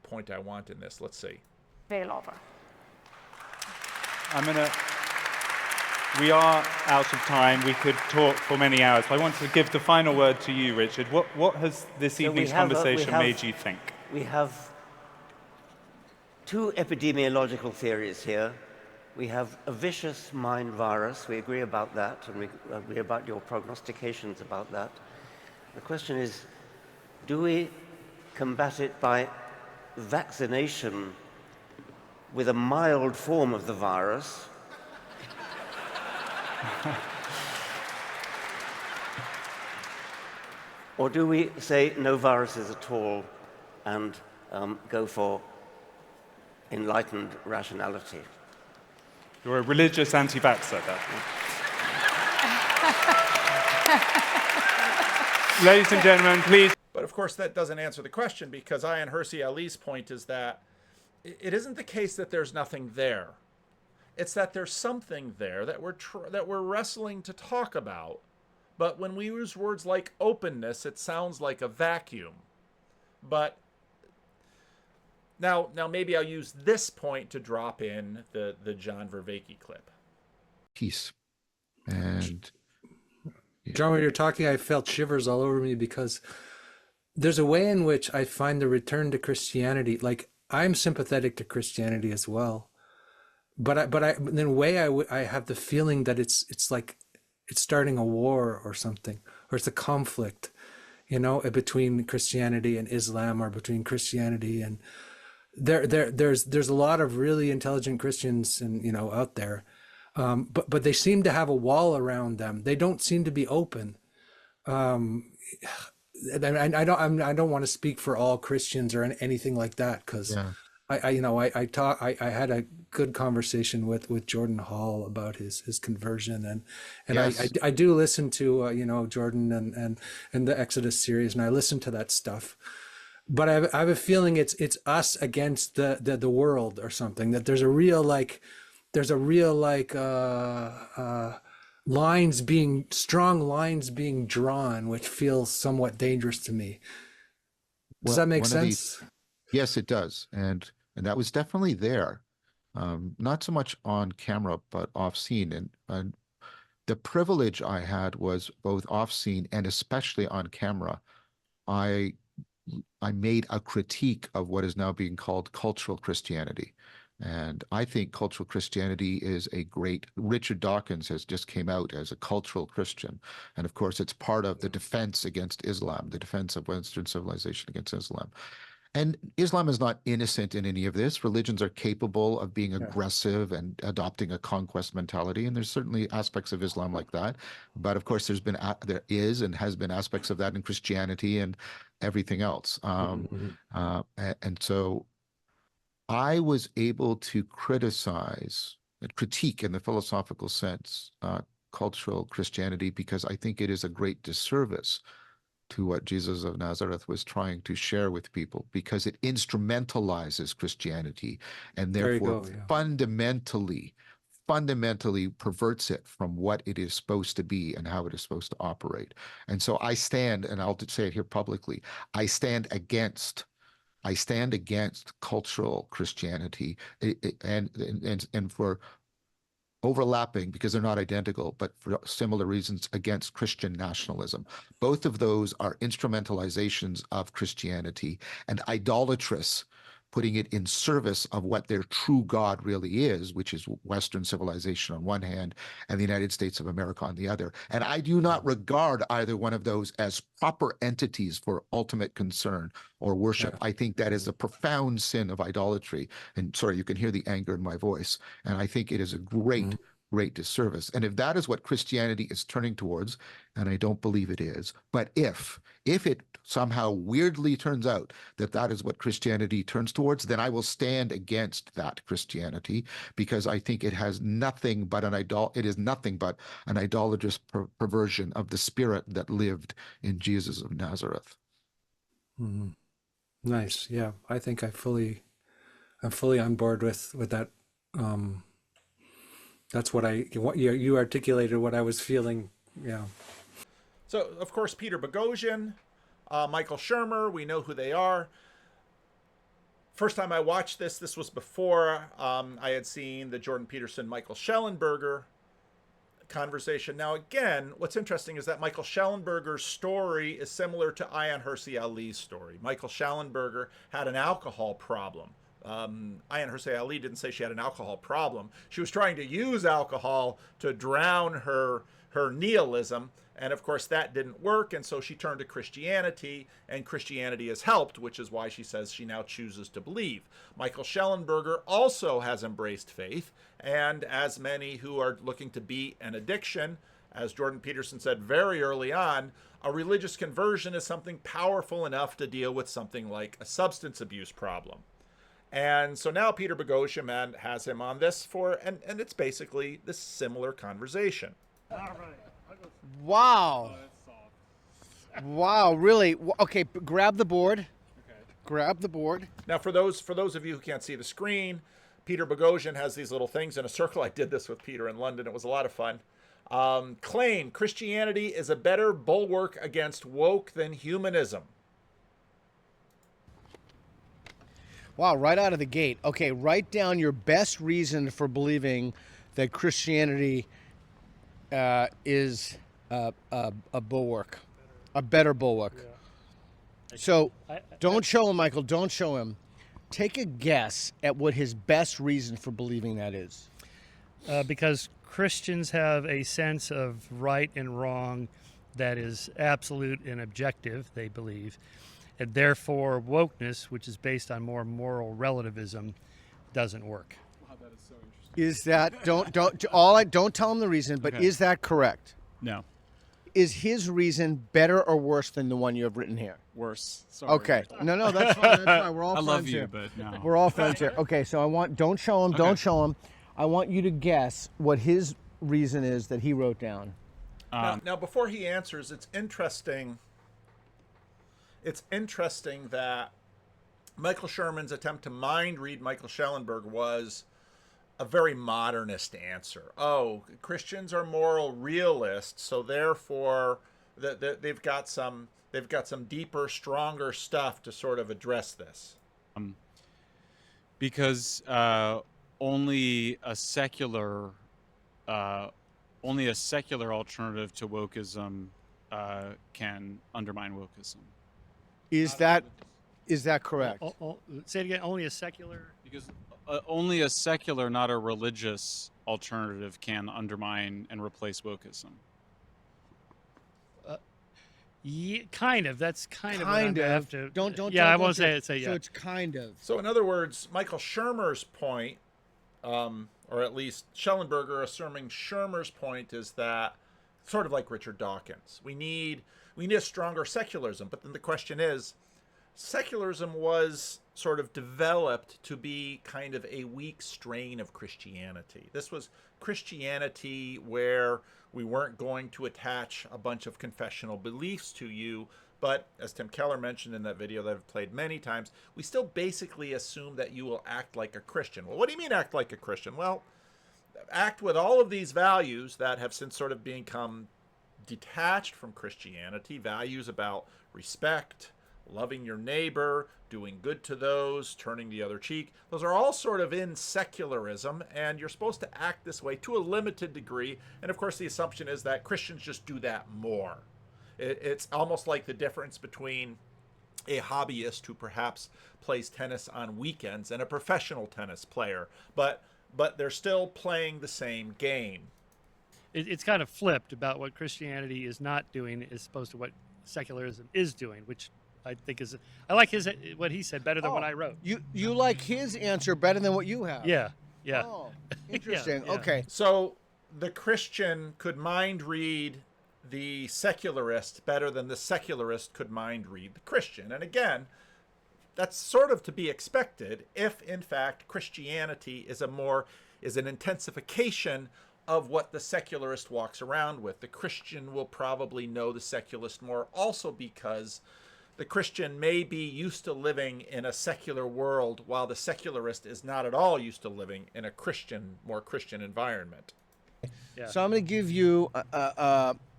point I want in this. Let's see. Veil over. We are out of time. We could talk for many hours. I want to give the final word to you, Richard. What has this evening's conversation made you think? We have two epidemiological theories here. We have a vicious mind virus. We agree about that, and we agree about your prognostications about that. The question is, do we combat it by vaccination with a mild form of the virus? Or do we say no viruses at all and go for enlightened rationality? You're a religious anti-vaxxer, Ladies and gentlemen, please. But of course, that doesn't answer the question, because Ayaan Hirsi Ali's point is that it isn't the case that there's nothing there. It's that there's something there that we're wrestling to talk about. But when we use words like openness, it sounds like a vacuum. But now maybe I'll use this point to drop in the John Vervaeke clip. Peace. And John, when you're talking, I felt shivers all over me, because there's a way in which I find the return to Christianity, like I'm sympathetic to Christianity as well. But in a way, I have the feeling that it's like it's starting a war or something, or it's a conflict, between Christianity and Islam, or between Christianity and there's a lot of really intelligent Christians and out there, but they seem to have a wall around them. They don't seem to be open. And I don't want to speak for all Christians or anything like that, because. Yeah. I had a good conversation with Jordan Hall about his conversion, and yes. I do listen to Jordan and the Exodus series, and I listen to that stuff, but I have a feeling it's us against the world or something, that there's a real strong lines being drawn, which feels somewhat dangerous to me. Does that make sense? Yes, it does. And that was definitely there. Not so much on camera, but off scene. And the privilege I had was both off scene and especially on camera. I made a critique of what is now being called cultural Christianity. And I think cultural Christianity is Richard Dawkins has just came out as a cultural Christian. And of course, it's part of the defense against Islam, the defense of Western civilization against Islam. And Islam is not innocent in any of this. Religions are capable of being aggressive and adopting a conquest mentality. And there's certainly aspects of Islam like that. But of course, there is and has been aspects of that in Christianity and everything else. And so I was able to criticize critique in the philosophical sense cultural Christianity, because I think it is a great disservice to what Jesus of Nazareth was trying to share with people, because it instrumentalizes Christianity and There you therefore go. Yeah. fundamentally perverts it from what it is supposed to be and how it is supposed to operate. And so I stand, and I'll say it here publicly, I stand against cultural Christianity, and for overlapping, because they're not identical, but for similar reasons, against Christian nationalism. Both of those are instrumentalizations of Christianity and idolatrous, putting it in service of what their true God really is, which is Western civilization on one hand and the United States of America on the other. And I do not regard either one of those as proper entities for ultimate concern or worship. Yeah. I think that is a profound sin of idolatry. And sorry, you can hear the anger in my voice. And I think it is a great disservice. And if that is what Christianity is turning towards, and I don't believe it is, but if it somehow weirdly turns out that that is what Christianity turns towards, then I will stand against that Christianity, because I think it has nothing but it is nothing but an idolatrous perversion of the spirit that lived in Jesus of Nazareth. Mm-hmm. Nice. Yeah, I think I'm fully on board with that. That's what you articulated what I was feeling. Yeah. So, of course, Peter Boghossian, Michael Shermer, we know who they are. First time I watched this was before I had seen the Jordan Peterson, Michael Schellenberger conversation. Now, again, what's interesting is that Michael Schellenberger's story is similar to Ayaan Hirsi Ali's story. Michael Schellenberger had an alcohol problem. Ayaan Hirsi Ali didn't say she had an alcohol problem. She was trying to use alcohol to drown her nihilism, and of course that didn't work, and so she turned to Christianity, and Christianity has helped, which is why she says she now chooses to believe. Michael Schellenberger also has embraced faith, and as many who are looking to beat an addiction, as Jordan Peterson said very early on, a religious conversion is something powerful enough to deal with something like a substance abuse problem. And so now Peter Boghossian has him on this and it's basically this similar conversation. Wow. Wow, really? Okay, grab the board. Okay. Grab the board. Now, for those of you who can't see the screen, Peter Boghossian has these little things in a circle. I did this with Peter in London. It was a lot of fun. Claim Christianity is a better bulwark against woke than humanism. Wow, right out of the gate. Okay, write down your best reason for believing that Christianity is a bulwark, a better bulwark. Yeah. So don't show him, Michael. Don't show him. Take a guess at what his best reason for believing that is. Because Christians have a sense of right and wrong that is absolute and objective, they believe. And therefore, wokeness, which is based on more moral relativism, doesn't work. Wow, that is so interesting. Is that don't tell him the reason, but Okay. Is that correct? No. Is his reason better or worse than the one you have written here? Worse. Sorry. Okay. No, that's fine. That's fine. We're all I friends love you, here. but no. We're all friends here. Okay, so don't show him. Okay. Don't show him. I want you to guess what his reason is that he wrote down. Now, before he answers, it's interesting. It's interesting that Michael Sherman's attempt to mind read Michael Schellenberg was a very modernist answer. Oh, Christians are moral realists, so therefore they've got some deeper, stronger stuff to sort of address this. Because only a secular alternative to wokeism can undermine wokeism. Is that correct? Say it again. Only a secular. Because only a secular, not a religious alternative can undermine and replace wokeism. Yeah, kind of. That's kind of. Kind what I'm of. have to, Don't. Yeah, I won't do say it. Say yeah. So it's kind of. So in other words, Michael Shermer's point, or at least Schellenberger assuming Shermer's point, is that sort of like Richard Dawkins, we need a stronger secularism. But then the question is, secularism was sort of developed to be kind of a weak strain of Christianity. This was Christianity where we weren't going to attach a bunch of confessional beliefs to you, but as Tim Keller mentioned in that video that I've played many times, we still basically assume that you will act like a Christian. Well, what do you mean act like a Christian? Well, act with all of these values that have since sort of become detached from Christianity, values about respect, loving your neighbor, doing good to those, turning the other cheek. Those are all sort of in secularism, and you're supposed to act this way to a limited degree. And of course, the assumption is that Christians just do that more. It's almost like the difference between a hobbyist who perhaps plays tennis on weekends and a professional tennis player, but they're still playing the same game. It's kind of flipped about what Christianity is not doing as opposed to what secularism is doing, which I think is, I like what he said better than what I wrote. You like his answer better than what you have? Yeah. Oh, interesting. Yeah. Okay. So the Christian could mind read the secularist better than the secularist could mind read the Christian. And again, that's sort of to be expected if, in fact, Christianity is an intensification of what the secularist walks around with. The Christian will probably know the secularist more, also because the Christian may be used to living in a secular world, while the secularist is not at all used to living in a more Christian environment. Yeah. So I'm going to give you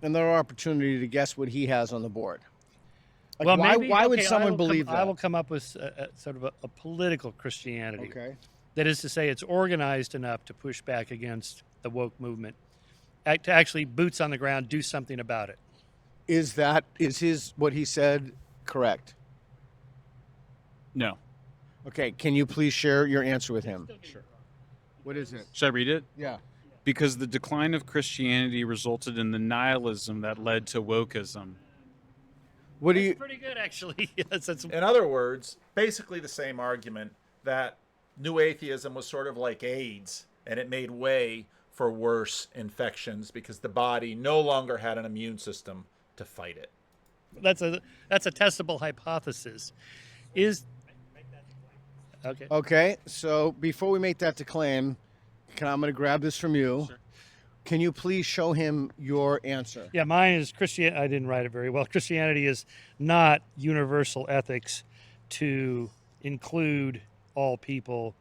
another opportunity to guess what he has on the board. Like, Well, why would someone believe that? I will come up with sort of a political Christianity. Okay. That is to say, it's organized enough to push back against the woke movement, to actually boots on the ground, do something about it. Is what he said correct? No. Okay. Can you please share your answer with him? Sure. What is it? Should I read it? Yeah. Because the decline of Christianity resulted in the nihilism that led to wokeism. What do you? That's pretty good, actually. Yes, that's. In other words, basically the same argument that new atheism was sort of like AIDS, and it made way for worse infections because the body no longer had an immune system to fight it. That's a testable hypothesis. Okay. Okay. So before we make that claim, I'm going to grab this from you. Sure. Can you please show him your answer? Yeah, mine is Christianity. I didn't write it very well. Christianity is not universal ethics to include all people,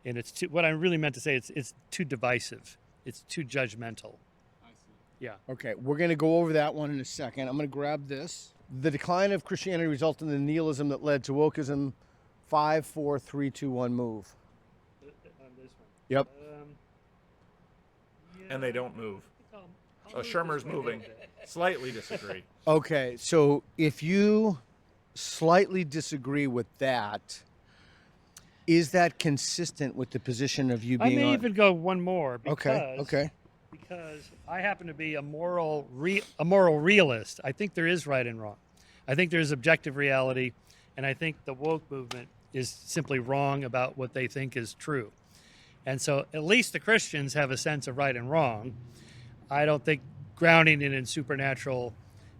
and it's too, what I really meant to say. It's too divisive. It's too judgmental. I see. Yeah. Okay, we're going to go over that one in a second. I'm going to grab this. The decline of Christianity resulted in the nihilism that led to wokeism. 5, 4, 3, 2, 1, move. On this one. Yep. And they don't move. Oh, Shermer's moving. Slightly disagree. Okay, so if you slightly disagree with that, is that consistent with the position of you being I may even go one more. Okay. Because I happen to be a moral realist. I think there is right and wrong. I think there's objective reality, and I think the woke movement is simply wrong about what they think is true. And so at least the Christians have a sense of right and wrong. I don't think grounding it in supernatural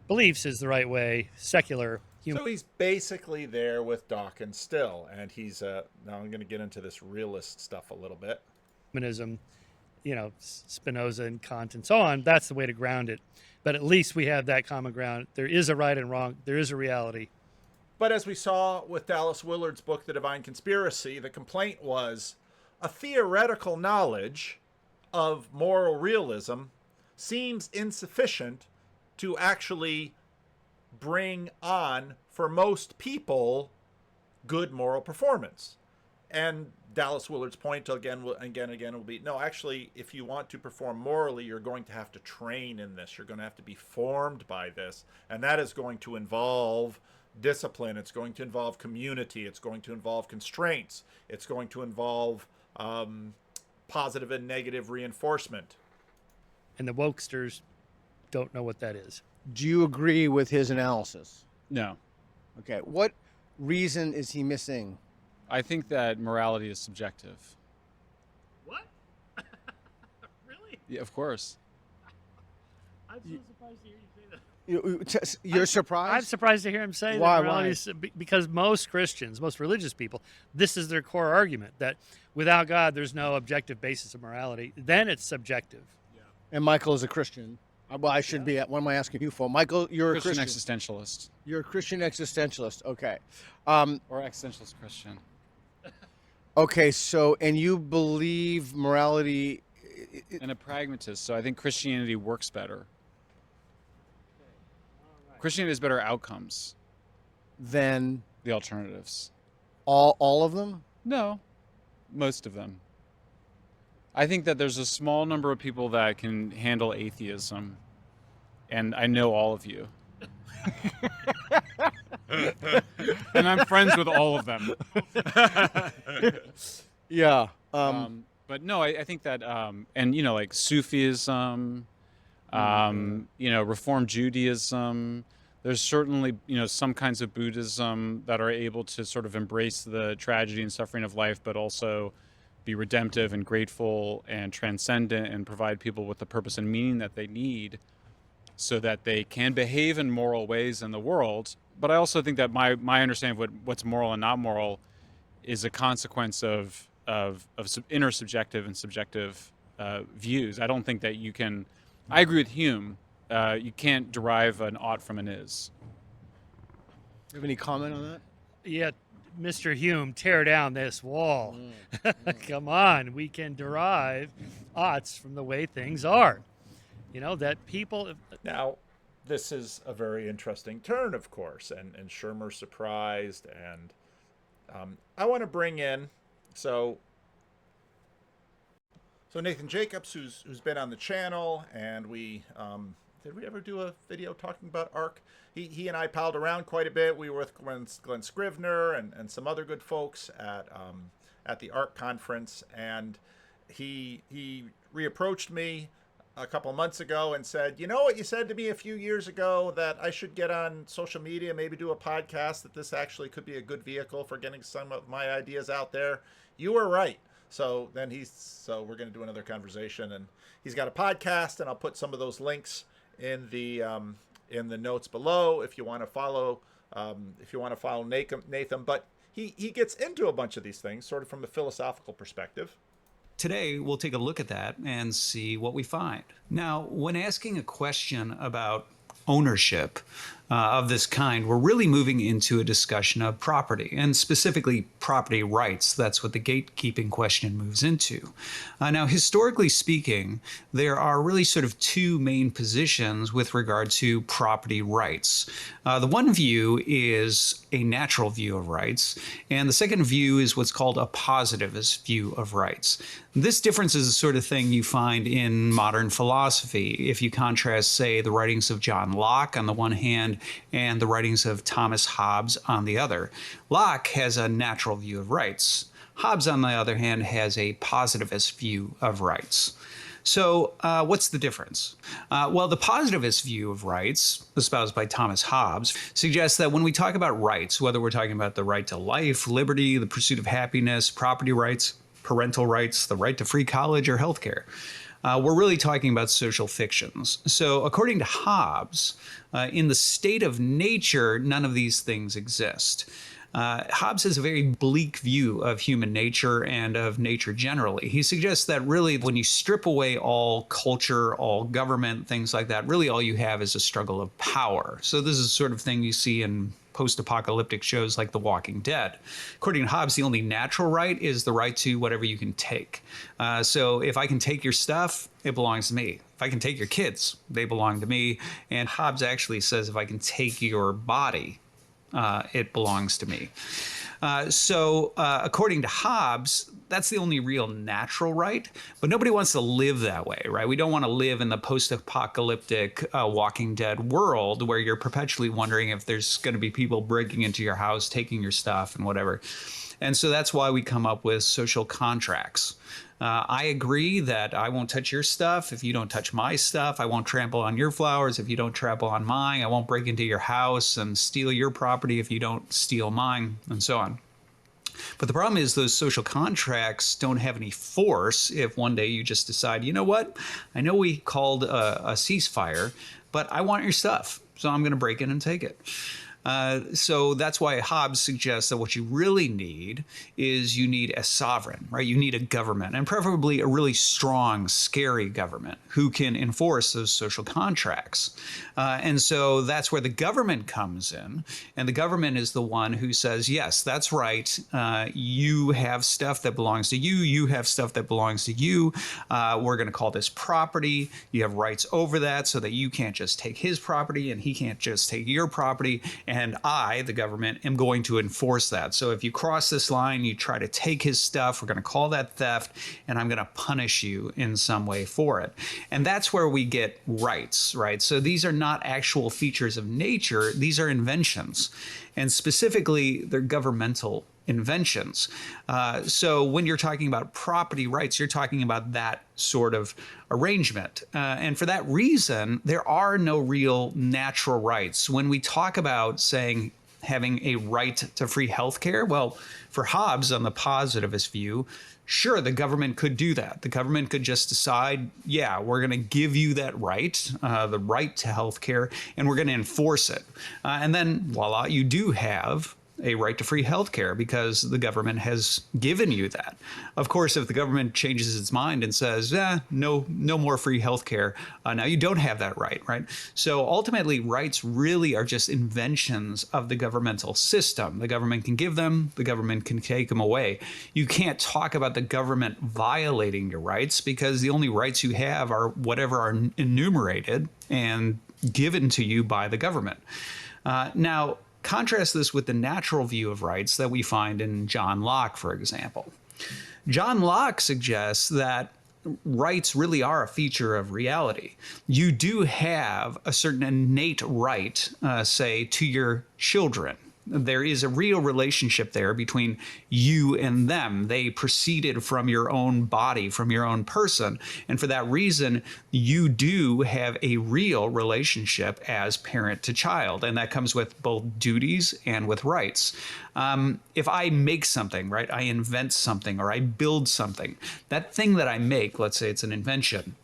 beliefs is the right way. Secular. So he's basically there with Dawkins still, and he's now I'm going to get into this realist stuff a little bit. Humanism, Spinoza and Kant and so on, that's the way to ground it. But at least we have that common ground. There is a right and wrong. There is a reality. But as we saw with Dallas Willard's book, The Divine Conspiracy, the complaint was a theoretical knowledge of moral realism seems insufficient to actually bring on, for most people, good moral performance. And Dallas Willard's point again will be, no, actually, if you want to perform morally, you're going to have to train in this. You're going to have to be formed by this. And that is going to involve discipline. It's going to involve community. It's going to involve constraints. It's going to involve positive and negative reinforcement. And the wokesters don't know what that is. Do you agree with his analysis? No. Okay. What reason is he missing? I think that morality is subjective. What? Really? Yeah, of course. I'm so surprised to hear you say that. You're surprised? I'm surprised to hear him say Why, that morality is, because most Christians, most religious people, this is their core argument, that without God, there's no objective basis of morality. Then it's subjective. And Michael is a Christian. Well, I should be. What am I asking you for? Michael, you're Christian a Christian. existentialist. You're a Christian existentialist. Okay. Or existentialist Christian. Okay, so, and you believe morality... And a pragmatist, so I think Christianity works better. Christianity has better outcomes than the alternatives. All of them? No, most of them. I think that there's a small number of people that can handle atheism, and I know all of you. And I'm friends with all of them. Yeah. But no, I think that, and like Sufism, Reform Judaism. There's certainly, some kinds of Buddhism that are able to sort of embrace the tragedy and suffering of life, but also be redemptive and grateful and transcendent and provide people with the purpose and meaning that they need so that they can behave in moral ways in the world. But I also think that my understanding of what's moral and not moral is a consequence of intersubjective and subjective views. I don't think that you can... I agree with Hume. You can't derive an ought from an is. You have any comment on that? Yeah, Mr. Hume, tear down this wall. Come on, we can derive oughts from the way things are. That people... Now, this is a very interesting turn, of course, and Shermer's surprised, and I want to bring in... So Nathan Jacobs, who's been on the channel, and we did we ever do a video talking about ARC? He and I palled around quite a bit. We were with Glenn Scrivener and some other good folks at the ARC conference, and he reapproached me a couple months ago and said, you know what you said to me a few years ago, that I should get on social media, maybe do a podcast, that this actually could be a good vehicle for getting some of my ideas out there. You were right. So then we're going to do another conversation, and he's got a podcast, and I'll put some of those links in the notes below if you want to follow Nathan. But he gets into a bunch of these things sort of from a philosophical perspective. Today, we'll take a look at that and see what we find. Now, when asking a question about ownership of this kind, we're really moving into a discussion of property, and specifically property rights. That's what the gatekeeping question moves into. Now, historically speaking, there are really sort of two main positions with regard to property rights. The one view is a natural view of rights, and the second view is what's called a positivist view of rights. This difference is the sort of thing you find in modern philosophy. If you contrast, say, the writings of John Locke on the one hand and the writings of Thomas Hobbes on the other. Locke has a natural view of rights. Hobbes, on the other hand, has a positivist view of rights. So what's the difference? Well, the positivist view of rights, espoused by Thomas Hobbes, suggests that when we talk about rights, whether we're talking about the right to life, liberty, the pursuit of happiness, property rights, parental rights, the right to free college, or healthcare, we're really talking about social fictions. So according to Hobbes, in the state of nature, none of these things exist. Hobbes has a very bleak view of human nature and of nature generally. He suggests that really when you strip away all culture, all government, things like that, really all you have is a struggle of power. So this is the sort of thing you see in post-apocalyptic shows like The Walking Dead. According to Hobbes, the only natural right is the right to whatever you can take. So if I can take your stuff, it belongs to me. If I can take your kids, they belong to me. And Hobbes actually says if I can take your body, it belongs to me. So according to Hobbes, that's the only real natural right, but nobody wants to live that way, right? We don't want to live in the post-apocalyptic Walking Dead world where you're perpetually wondering if there's going to be people breaking into your house, taking your stuff and whatever. And so that's why we come up with social contracts. I agree that I won't touch your stuff if you don't touch my stuff. I won't trample on your flowers if you don't trample on mine. I won't break into your house and steal your property if you don't steal mine, and so on. But the problem is those social contracts don't have any force if one day you just decide, you know what, I know we called a ceasefire, but I want your stuff. so I'm going to break in and take it. So that's why Hobbes suggests that what you really need is you need a sovereign, right? You need a government, and preferably a really strong, scary government who can enforce those social contracts. And so that's where the government comes in. And the government is the one who says, yes, that's right. You have stuff that belongs to you. You have stuff that belongs to you. We're going to call this property. You have rights over that so that you can't just take his property and he can't just take your property. And I, the government, am going to enforce that. So if you cross this line, you try to take his stuff, we're going to call that theft, and I'm going to punish you in some way for it. And that's where we get rights, right? So these are not actual features of nature, these are inventions. And specifically, they're governmental inventions. So when you're talking about property rights, you're talking about that sort of arrangement. And for that reason, there are no real natural rights. When we talk about saying having a right to free healthcare, well, for Hobbes on the positivist view, sure, the government could do that. The government could just decide, yeah, we're going to give you that right, the right to healthcare, and we're going to enforce it. And then, voila, you do have a right to free healthcare because the government has given you that. Of course, if the government changes its mind and says, no more free healthcare, now you don't have that right, right? So ultimately, rights really are just inventions of the governmental system. The government can give them, the government can take them away. You can't talk about the government violating your rights because the only rights you have are whatever are enumerated and given to you by the government. Now, contrast this with the natural view of rights that we find in John Locke, for example. John Locke suggests that rights really are a feature of reality. You do have a certain innate right, say, to your children. There is a real relationship there between you and them. They proceeded from your own body, from your own person. And for that reason, you do have a real relationship as parent to child. And that comes with both duties and with rights. If I make something, right, I invent something or I build something, that thing that I make, let's say it's an invention,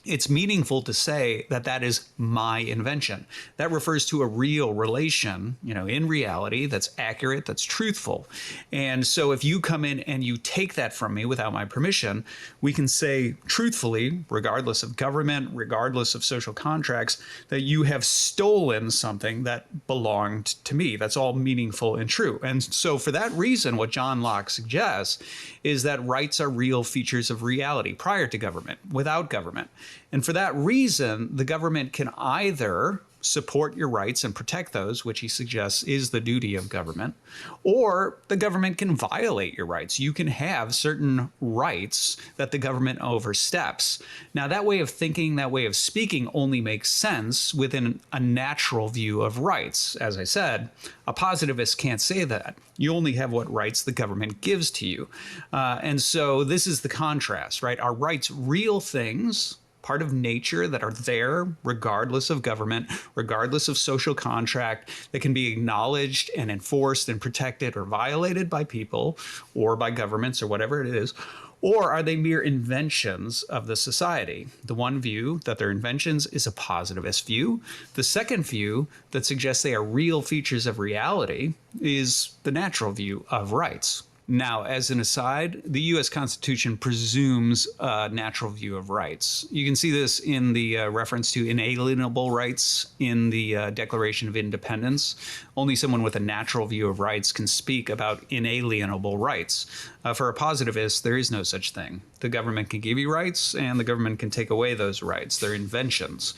it's meaningful to say that that is my invention. That refers to a real relation, in reality, that's accurate, that's truthful. And so if you come in and you take that from me without my permission, we can say truthfully, regardless of government, regardless of social contracts, that you have stolen something that belonged to me. That's all meaningful and true. And so for that reason, what John Locke suggests is that rights are real features of reality prior to government, without government. And for that reason, the government can either support your rights and protect those, which he suggests is the duty of government, or the government can violate your rights. You can have certain rights that the government oversteps. Now, that way of thinking, that way of speaking only makes sense within a natural view of rights. As I said, a positivist can't say that. You only have what rights the government gives to you. And so this is the contrast, right? Are rights real things, part of nature, that are there regardless of government, regardless of social contract, that can be acknowledged and enforced and protected or violated by people or by governments or whatever it is? Or are they mere inventions of the society? The one view that they're inventions is a positivist view. The second view that suggests they are real features of reality is the natural view of rights. Now, as an aside, the U.S. Constitution presumes a natural view of rights. You can see this in the reference to inalienable rights in the Declaration of Independence. Only someone with a natural view of rights can speak about inalienable rights. For a positivist, there is no such thing. The government can give you rights, and the government can take away those rights. They're inventions.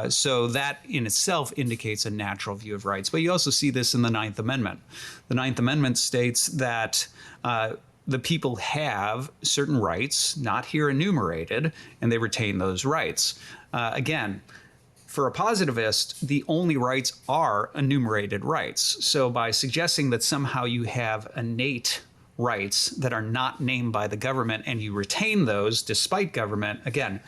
So that in itself indicates a natural view of rights. But you also see this in the Ninth Amendment. The Ninth Amendment states that the people have certain rights, not here enumerated, and they retain those rights. Again, for a positivist, the only rights are enumerated rights. So by suggesting that somehow you have innate rights that are not named by the government and you retain those despite government, again,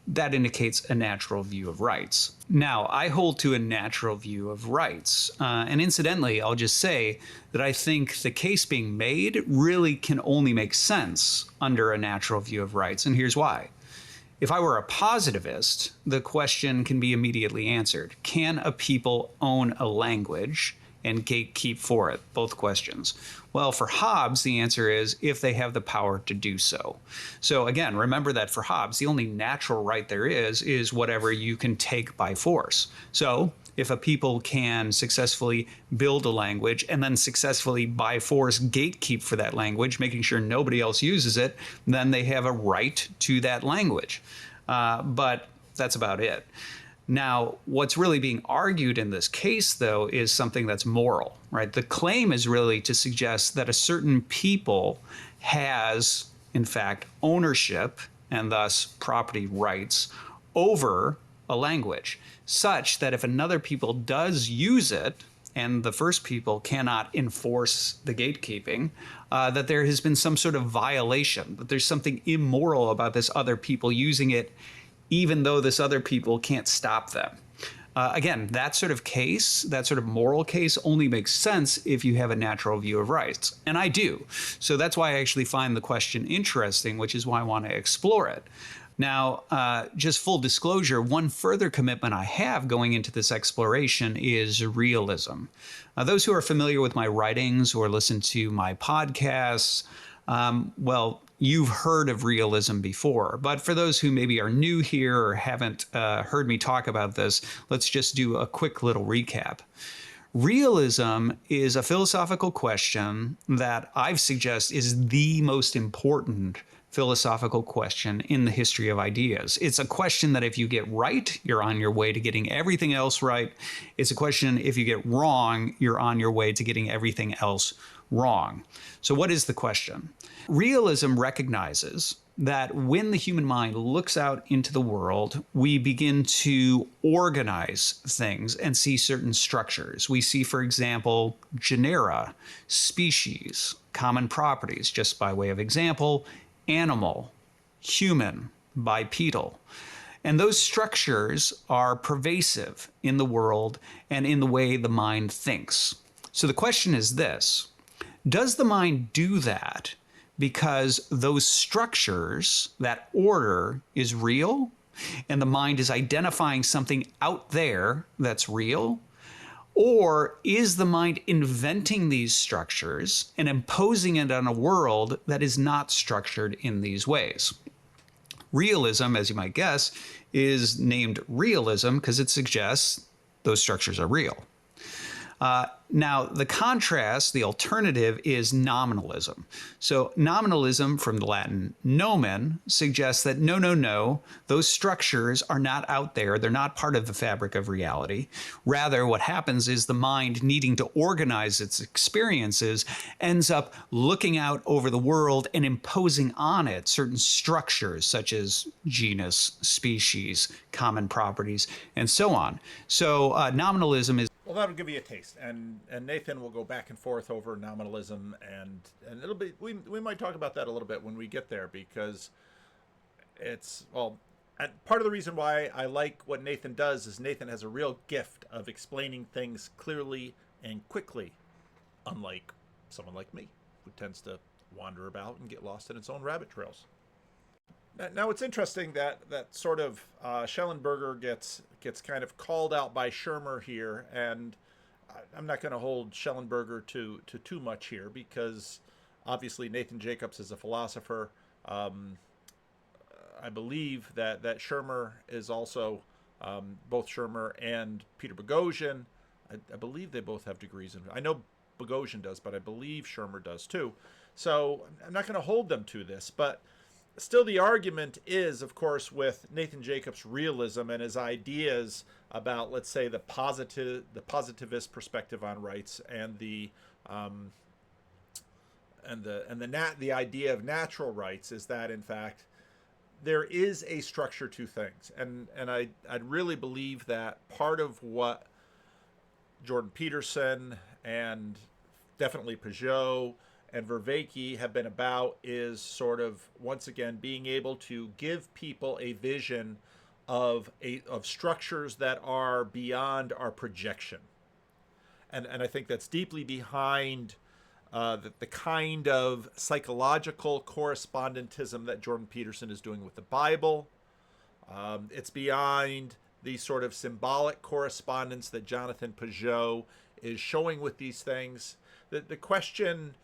that indicates a natural view of rights. Now, I hold to a natural view of rights. And incidentally, I'll just say that I think the case being made really can only make sense under a natural view of rights. And here's why. If I were a positivist, the question can be immediately answered. Can a people own a language and gatekeep for it? Both questions. Well, for Hobbes, the answer is if they have the power to do so. So again, remember that for Hobbes, the only natural right there is whatever you can take by force. So if a people can successfully build a language and then successfully by force gatekeep for that language, making sure nobody else uses it, then they have a right to that language. But that's about it. Now, what's really being argued in this case, though, is something that's moral, right? The claim is really to suggest that a certain people has, in fact, ownership and thus property rights over a language, such that if another people does use it and the first people cannot enforce the gatekeeping, that there has been some sort of violation, that there's something immoral about this other people using it, even though this other people can't stop them. Again, that sort of case, that sort of moral case only makes sense if you have a natural view of rights. And I do. So that's why I actually find the question interesting, which is why I want to explore it. Now, just full disclosure, one further commitment I have going into this exploration is realism. Those who are familiar with my writings or listen to my podcasts, well, you've heard of realism before. But for those who maybe are new here or haven't heard me talk about this, let's just do a quick little recap. Realism is a philosophical question that I've suggested is the most important philosophical question in the history of ideas. It's a question that if you get right, you're on your way to getting everything else right. It's a question if you get wrong, you're on your way to getting everything else wrong. So what is the question? Realism recognizes that when the human mind looks out into the world, we begin to organize things and see certain structures. We see, for example, genera, species, common properties, just by way of example, animal, human, bipedal. And those structures are pervasive in the world and in the way the mind thinks. So the question is this: does the mind do that because those structures, that order, is real, and the mind is identifying something out there that's real? Or is the mind inventing these structures and imposing it on a world that is not structured in these ways? Realism, as you might guess, is named realism because it suggests those structures are real. Now, the contrast, the alternative, is nominalism. So nominalism, from the Latin nomen, suggests that no, those structures are not out there. They're not part of the fabric of reality. Rather, what happens is the mind, needing to organize its experiences, ends up looking out over the world and imposing on it certain structures such as genus, species, common properties, and so on. So nominalism is... Well, that'll give you a taste, and Nathan will go back and forth over nominalism, and it'll be we might talk about that a little bit when we get there, because it's, well, and part of the reason why I like what Nathan does is Nathan has a real gift of explaining things clearly and quickly, unlike someone like me who tends to wander about and get lost in its own rabbit trails. Now it's interesting that sort of Schellenberger gets kind of called out by Schirmer here, and I'm not going to hold Schellenberger to too much here, because obviously Nathan Jacobs is a philosopher. I believe that Schirmer is also both Schirmer and Peter Boghossian. I believe they both have degrees in. I know Boghossian does, but I believe Schirmer does too. So I'm not going to hold them to this, but still, the argument is, of course, with Nathan Jacobs' realism and his ideas about, let's say, the positivist perspective on rights and the idea of natural rights, is that in fact there is a structure to things, and I'd really believe that part of what Jordan Peterson and definitely Peugeot and Vervaeke have been about is sort of, once again, being able to give people a vision of structures that are beyond our projection. And I think that's deeply behind the kind of psychological correspondentism that Jordan Peterson is doing with the Bible, It's beyond the sort of symbolic correspondence that Jonathan Peugeot is showing with these things. The question,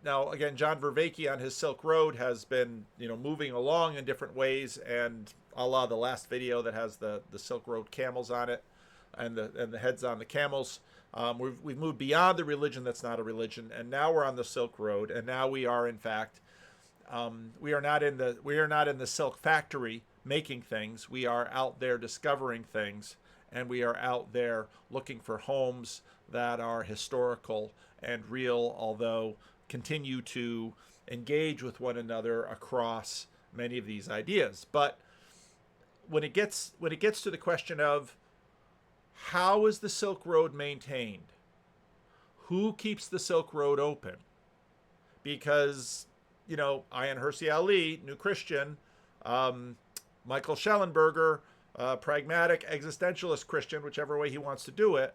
now again, John Vervaeke on his Silk Road has been, moving along in different ways, and a la the last video that has the Silk Road camels on it, and the heads on the camels. We've moved beyond the religion that's not a religion, and now we're on the Silk Road, and now we are in fact, we are not in the silk factory making things. We are out there discovering things, and we are out there looking for homes that are historical and real, although continue to engage with one another across many of these ideas. But when it gets to the question of how is the Silk Road maintained? Who keeps the Silk Road open? Because, Ayaan Hirsi Ali, New Christian, Michael Schellenberger, pragmatic existentialist Christian, whichever way he wants to do it.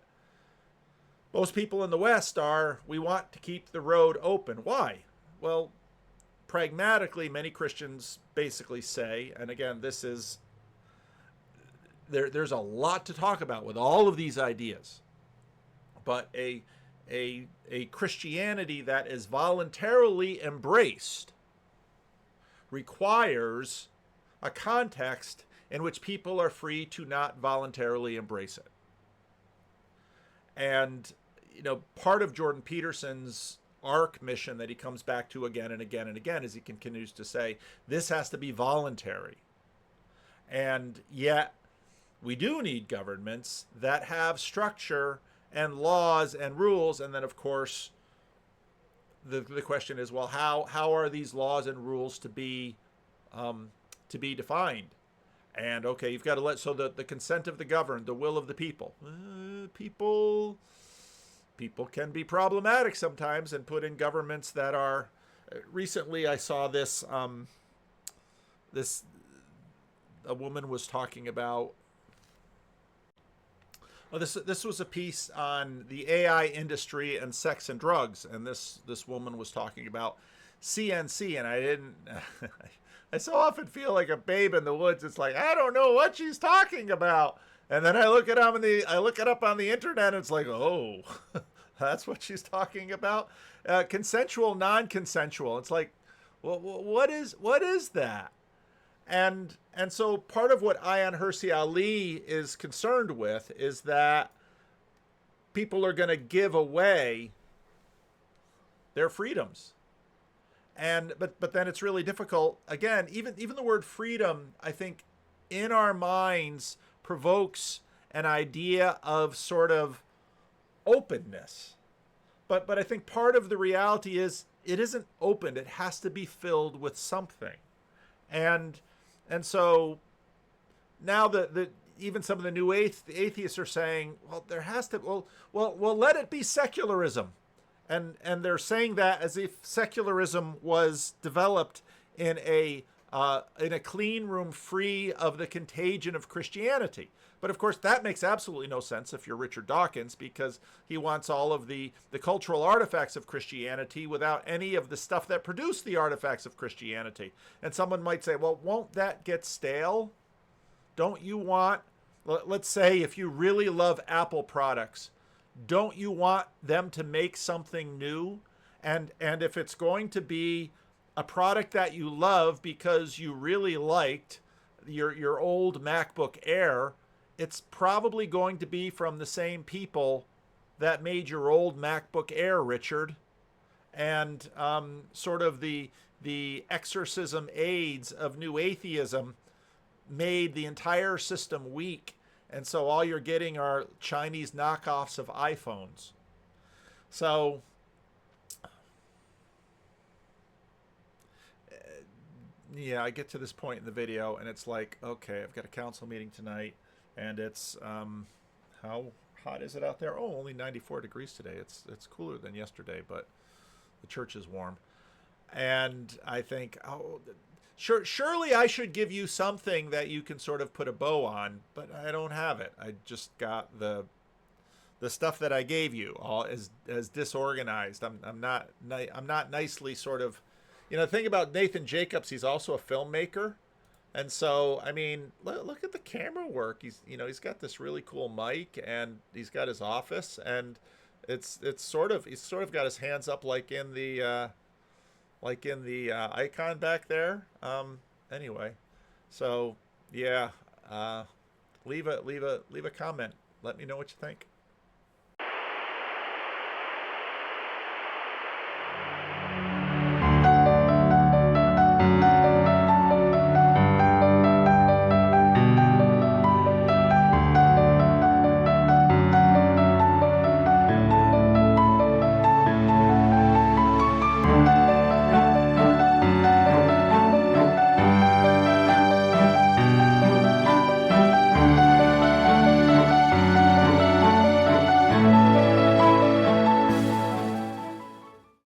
Most people in the West we want to keep the road open. Why? Well, pragmatically, many Christians basically say, and again, there's a lot to talk about with all of these ideas, but a Christianity that is voluntarily embraced requires a context in which people are free to not voluntarily embrace it. And, part of Jordan Peterson's ARC mission that he comes back to again and again and again is he continues to say, this has to be voluntary. And yet, we do need governments that have structure and laws and rules. And then, of course, the question is, well, how are these laws and rules to be defined? And okay, you've got to so the consent of the governed, the will of the people. People can be problematic sometimes and put in governments that are. Recently, I saw this. A woman was talking about. Well, this was a piece on the AI industry and sex and drugs, and this woman was talking about CNC, and I didn't. I so often feel like a babe in the woods. It's like I don't know what she's talking about, and then I look it up on the internet, and it's like, oh, that's what she's talking about. Consensual, non-consensual. It's like, well, what is that? And so part of what Ayaan Hirsi Ali is concerned with is that people are going to give away their freedoms. But then it's really difficult. Again, even the word freedom, I think, in our minds provokes an idea of sort of openness. But I think part of the reality is it isn't open. It has to be filled with something. And so now that even some of the new atheists are saying, well, there has to, well, let it be secularism. And they're saying that as if secularism was developed in a clean room free of the contagion of Christianity. But of course, that makes absolutely no sense if you're Richard Dawkins, because he wants all of the cultural artifacts of Christianity without any of the stuff that produced the artifacts of Christianity. And someone might say, well, won't that get stale? Don't you want, let's say if you really love Apple products, don't you want them to make something new? And if it's going to be a product that you love because you really liked your old MacBook Air, it's probably going to be from the same people that made your old MacBook Air, Richard. And sort of the exorcism aids of new atheism made the entire system weak. And so all you're getting are Chinese knockoffs of iPhones. So yeah, I get to this point in the video and it's like, okay, I've got a council meeting tonight and it's, how hot is it out there? Oh, only 94 degrees today. It's cooler than yesterday, but the church is warm. And I think, oh, surely I should give you something that you can sort of put a bow on, but I don't have it. I just got the stuff that I gave you all as disorganized. I'm not nicely sort of, the thing about Nathan Jacobs, he's also a filmmaker, And so, I mean, look at the camera work. He's got this really cool mic, and he's got his office, and it's sort of he's sort of got his hands up like in the icon back there. Anyway, so yeah, leave a comment. Let me know what you think.